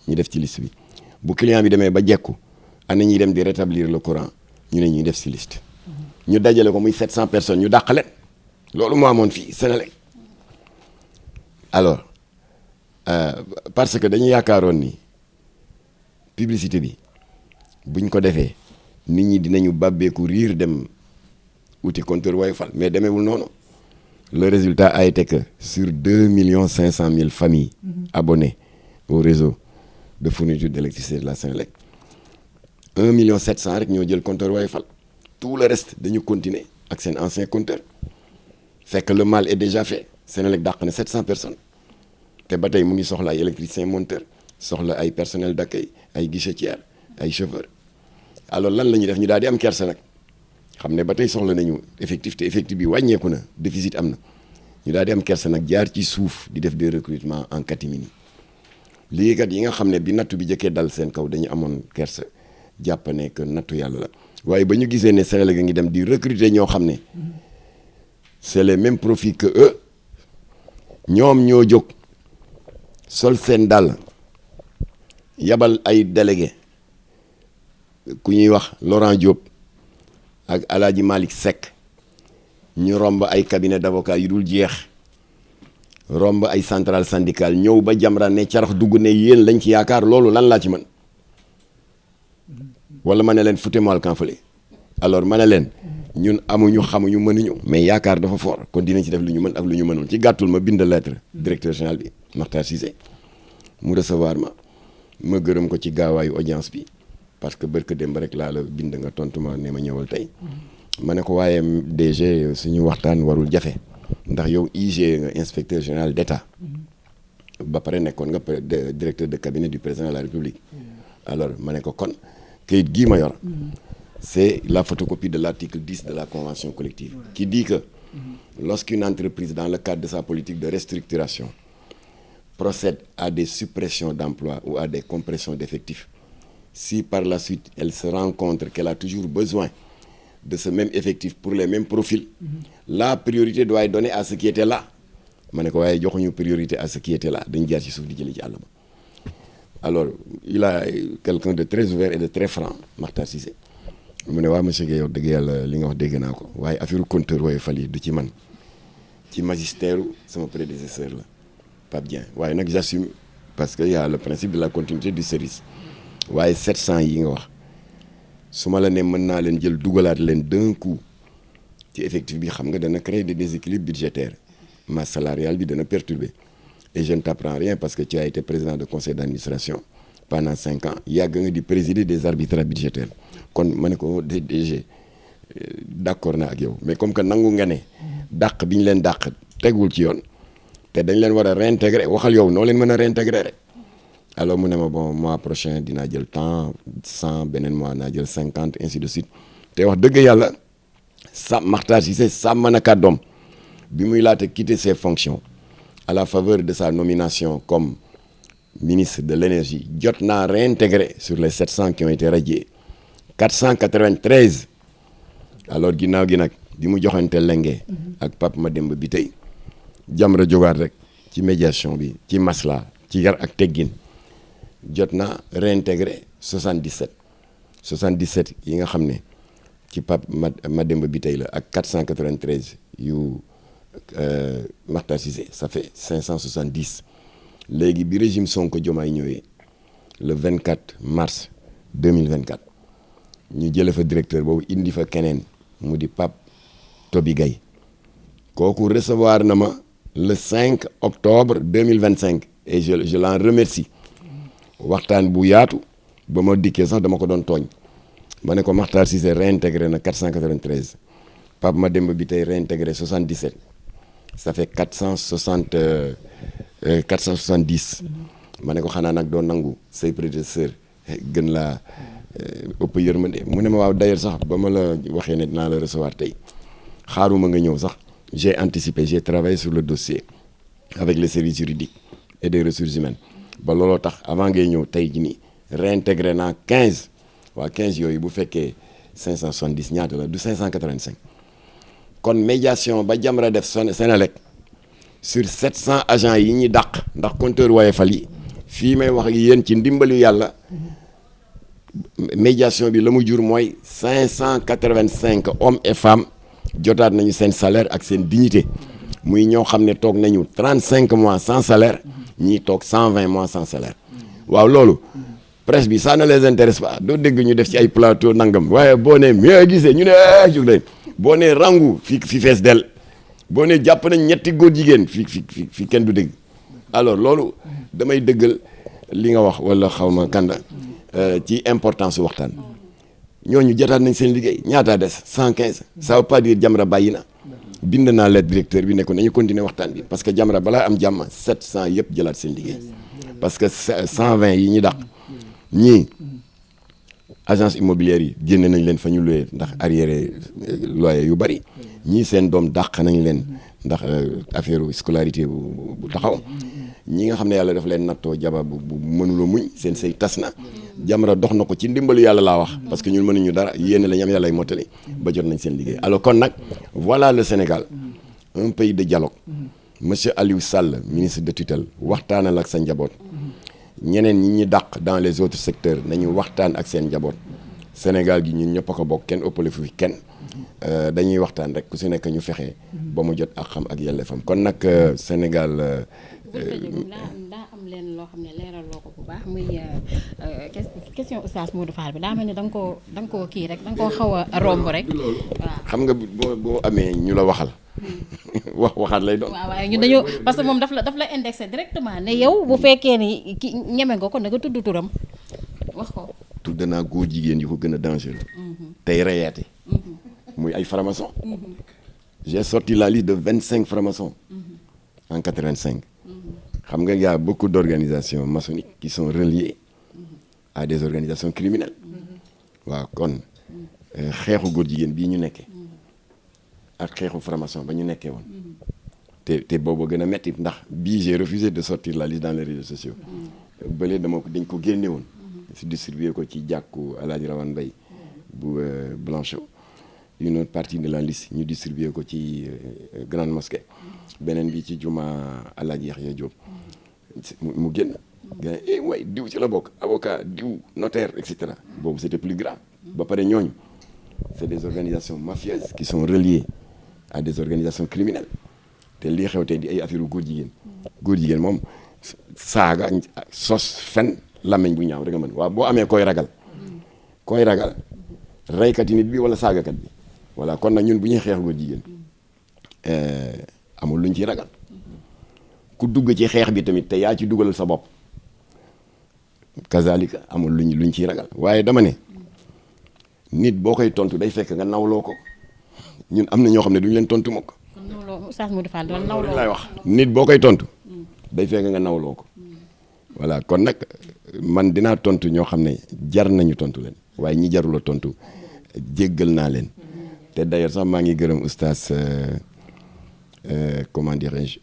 ñu def ci liste bi bu client bi demee ba jekku ana ñuy dem di rétablir le courant ñu ne ñuy def ci liste ñu dajale ko muy 700 personnes ñu dàq leen loolu moo amoon fii Sénélec alors parce que dañu yaakaaroon ni publicité bi buñ ko defee nit ñi dinañu bàbbeeku riir dem wuti compteur Woyofal mais demeewul noonu le résultat a été que sur 2 500 000 familles abonnées au réseau de fourniture d'électricité de la Sénélec 1 700 000 rek ñoo jël compteur Woyofal tout le reste dañu continuer ak seen ancien compteur fekk le mal est déjà fait Sénélec dàq na 700 personnes te ba tey mu ngi soxla ay électricien monteur soxla ay personnel d'accueil ay guichetière ay chauffeur alors lan la ñuy def ñu daal di am kersa nag xam ne ba tey soxla nañu effectif te effectif bi wàññeeku na déficit am na ñu daal di am kersa nag jaar ci suuf di def des recrutements en catimini liggéeykat yi nga xam ne bi nattu bi jëkkee dal seen kaw dañu amoon kersa jàpp ne que nattu yàlla la waaye ba ñu gisee ne Sénélec a ngi dem di recruter ñoo xam ne c'est les mêmes profils que eux ñoom ñoo jóg sol seen dàll yabal ay délégué ku ñuy wax Laurent Diop ak Alaaji Malick Seck ñu romb ay cabinet d'avocat yu dul jeex romb ay centrale syndicale ñëw ba Jamra ne carax dugg ne yéen lañ ci yaakaar loolu lan laa ci mën wala ma ne leen foutez-moi le camp fële alors ma ne leen ñun amuñu xamuñu mënuñu mais yaakaar dafa fort kon dinañ ci def lu ñu mën ak lu ñu mënul ci gàttul ma bind lettre directeur général bi Makhtar Cissé mu recevoir ma gërëm ko ci gaawaayu audience bi parce que barke démb rek laa la bind nga tontu ma ne ma ñëwal tey ma ne ko waaye DG suñu waxtaan warul jafe ndax yow IG nga inspecteur général d'État ba pare nekkoon nga directeur de cabinet du président de la République alors ma ne ko kon kayit gii ma yor c'est la photocopie de l'article 10 de la convention collective qui dit que lorsqu'une entreprise dans le cadre de sa politique de restructuration procède à des suppressions d'emplois ou à des compressions d'effectifs, si par la suite elle se rend compte qu'elle a toujours besoin de ce même effectif pour les mêmes profils, la priorité doit être donnée à ce qui était là. Ma ne ko waaye joxuñu priorité à ce qui était là dañ jaar ci suuf di jëlee ci àll ba alors il a quelqu'un de très ouvert et de très franc Makhtar Cissé mu ne waa monsieur Guèye yow dëgg yàlla li nga wax dégg naa ko waaye affaire compteur Woyofal yi du ci man ci magistère sama prédécesseur la Pape Dieng waaye nag j'assume parce que y a le principe de la continuité du service waaye 700 yi nga wax su ma la ne mën naa leen jël dugalaat leen d'un coup ci effectif bi xam nga dana créer des déséquilibres budgétaires masse salariale bi dana perturber et je ne t'apprends rien parce que tu as été président de conseil d'administration pendant 5 ans yàgg nga di présider des arbitrages budgétaires kon ma ne ko DG d'accord na ak yow mais comme que nangu nga ne dàq bi ñu leen dàq tegul ci yoon te dañ leen war a réintégrer waxal yow noo leen mën a réintégrer rek alors mu ne ma bon mois prochain dinaa jël temps 100 beneen mois naa jël 50 ainsi de suite te wax dëgg yàlla Makhtar Cissé sàmm na kàddoom bi muy laata quitter ses fonctions à la faveur de sa nomination comme ministre de l'énergie jot naa réintégré sur les 700 qui ont été radiés 493 alors ginnaaw gi nag bi mu joxante lenge ak Pape Mademba bi tey Jamra jógaat rek ci médiation bi ci masla ci yar ak teggin jot na réintégré 77 yi nga xam ne ci Pape Mademba bi tey la ak 493 yu Makhtar Cissé ça fait 570 léegi bi régime Sonko Diomaye ñëwee le 24 mars 2024 ñu jële fa directeur boobu indi fa keneen mu di Pape Toby Gaye kooku recevoir na ma le 5 octobre 2025 et je l'en remercie waxtaan bu yaatu ba ma dikkee sax dama ko doon tooñ ma ne ko Makhtar Cissé réintégré na 493 Pape Mademba bi tey réintégré 77 ça fait 470 ma ne ko xanaa nag doo nangu say prédécesseur gën laa ëpp yërmande mu ne ma waaw d'ailleurs sax ba ma la waxee ne dinaa la recevoir tey xaaruma nga ñëw sax j'ai anticipé j'ai travaillé sur le dossier avec les services juridiques et des ressources humaines ba looloo tax avant ngay ñëw tey ji ni réintégré naa 15 waa 15 yooyu bu fekkee 570 ñaata la du 585 kon médiation ba Jamra def Senelec sur 700 agents yi ñuy dàq ndax compteur Woyofal yi fii may wax ak yéen ci ndimbalu yàlla médiation bi la mu jur mooy 585 hommes et femmes jotaat nañu seen salaire ak seen dignité muy ñoo xam ne toog nañu 35 mois sans salaire ñii toog 120 mois sans salaire waaw loolu presse bi ça ne les intéresse pas doo dégg ñu def ci ay plateau nangam waaye boo nee mieux gisee ñu ne jóg leen boo nee rangu fi fees del boo nee jàpp nañ ñetti góor jigéen fi kenn du dégg alors loolu damay dëggal li nga wax wala xaw ma kanda ci importance su waxtaan ñooñu jotaat nañ seen liggéey ñaataa des 115 ça veut pas dire Jamra bàyyi na bind naa lettre directeur bi ne ko nañu continuer waxtaan bi parce que Jamra balaa am jàmm 700 yëpp jëlaat seen liggéey parce que 120 yi ñi dàq ñii agence immobilière yi génne nañ leen fa ñu loué ndax arriéré loyer yu bari ñii seen doom dàq nañ leen ndax affaire scolarité bu taxaw ñi nga xam ne yàlla daf leen nattoo jaba bu mënuloo muñ seen sëy tas na Jamra dox na ko ci ndimbalu yàlla laa wax parce que ñun mënuñu dara yéene la ñam yàlla ay mottali ba jot nañ seen liggéey alors kon nag voilà le Sénégal un pays de dialogue monsieur Aliou Sall ministre de tutelle waxtaanal ak sa njaboot ñeneen ñi ñi dàq dans les autres secteurs nañu waxtaan ak seen njaboot Sénégal gi ñun ñëpp a ko bokk kenn ëppale fi kenn dañuy waxtaan rek ku si nekk ñu fexe ba mu jot ak xam ak yelleefam kon nag Sénégal. daa am leen loo xam ne leeraloo ko bu baax muy question Oustaz Modou Fall bi daa mel ni da nga koo kii rek da nga koo xaw a romb rek waaw. xam nga boo amee ñu la waxal. waxaat lay doon. waaw waaye ñun dañoo parce que moom daf la indexé directement ne yow bu fekkee ni ki ñeme nga ko na nga tudd turam wax ko. tudd naa góor jigéen yu ko gën a dangereux. tey reyaate. muy ay francs-maçons. j'ai sorti la liste de 25 francs-maçons. en 85. xam nga y a beaucoup d'organisations maçonniques qui sont reliées à des organisations criminelles. waaw kon xeexu góor jigéen bii ñu nekkee. ak xeexu franc-maçon ba ñu nekkee woon. te boobu gën a metti ndax bii j'ai refusé de sortir la liste dans les réseaux sociaux. bële dañ ko génne woon. si distribué ko ci jàkku Alaaji Rawane Mbaye bu Blanchot. une autre partie de la liste ñu distribué ko ci grande mosquée. beneen bi ci juma Alaaji Yaxya Diop. mu génn. gars yi way diw ci la bokk avocat diw notaire et cetera. boobu c'était plus grave. ba pare ñooñu c'est des organisations mafieuses qui sont reliées à des organisations criminelles te lii xew tey di ay affaire góor jigéen moom saaga sos fen làmmiñ bu ñaaw rek nga mën waaw boo amee koy ragal reykati nit bi wala saagakat bi voilà kon nag ñun bu ñuy xeex góor jigéen amul luñ ciy ragal ku dugg ci xeex bi tamit te yaa ci dugalal sa bopp kazalika amul luñ ciy ragal waaye dama ne nit boo koy tontu day fekk nga nawloo ko ñun am na ñoo xam ne duñ leen tontu mukk. kon nawloo Oustaz Modou Fall doon nawloo laay wax nit boo koy tontu day fekk nga nawloo ko voilà kon nag man dinaa tontu ñoo xam ne jar nañu tontu leen waaye ñi jarula tontu jéggal naa leen te d'ailleurs sax maa ngi gërëm Oustaz comment dirais-je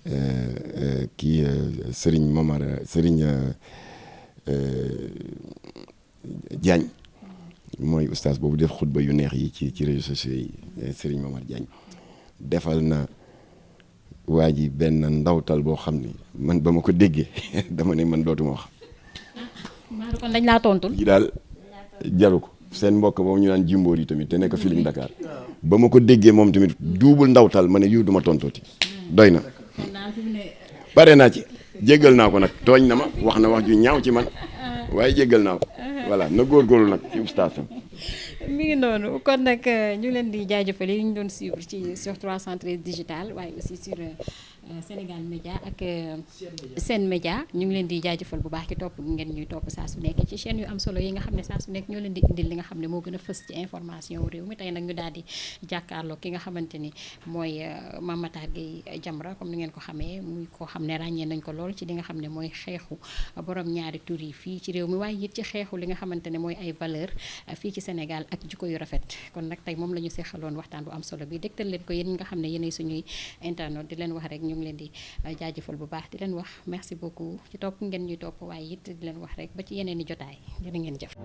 kii Serigne Momar Serigne Diagne mooy oustaz boobu def xutba yu neex yi ci réseaux sociaux yi Serigne Momar Diagne defal na waa ji benn ndawtal boo xam ni man ba ma ko déggee dama ne man dootuma wax. Maodo kon dañ laa tontul. yi daal jaru ko seen mbokk boobu ñu naan jimboor yi tamit te nekk Feeling Dakar ba ma ko déggee moom tamit duubul ndawtal ma ne yu duma tontooti doy na. pare naa ci jéggal naa ko nag tooñ na ma wax na wax ju ñaaw ci man waaye jéggal naa ko voilà na góorgóorlu nag ci station. mi ngi noonu kon nag ñu leen di jaajëfal yi ñu doon suivre ci sur 313 digital waaye aussi sur Sénégal Média ak Sen Média ñu ngi leen di jaajëfal bu baax ci topp ngeen ñuy topp saa su nekk ci chaîne yu am solo yi nga xam ne saa su nekk ñoo leen di indil li nga xam ne moo gën a fës ci information réew mi tey nag ñu daal di jàkkaarloo ki nga xamante ni mooy Mame Matar Gueye Jamra comme ni ngeen ko xamee muy koo xam ne ràññee nañ ko lool ci li nga xam ne mooy xeexu borom ñaari tur yi fii ci réew mi waaye it ci xeexu li nga xamante ne mooy ay valeur fii ci Sénégal ak jikko yu rafet kon nag tey moom la ñu seexaloon waxtaan bu am solo bi dégtal leen ko yéen ñi nga xam ne yéenay suñuy internet di leen wax rek ñu ngi leen di jaajëfal bu baax di leen wax merci beaucoup ci topp ngeen ñuy topp waaye it di leen wax rek ba ci yeneen i jotaay jërë ngeen jëf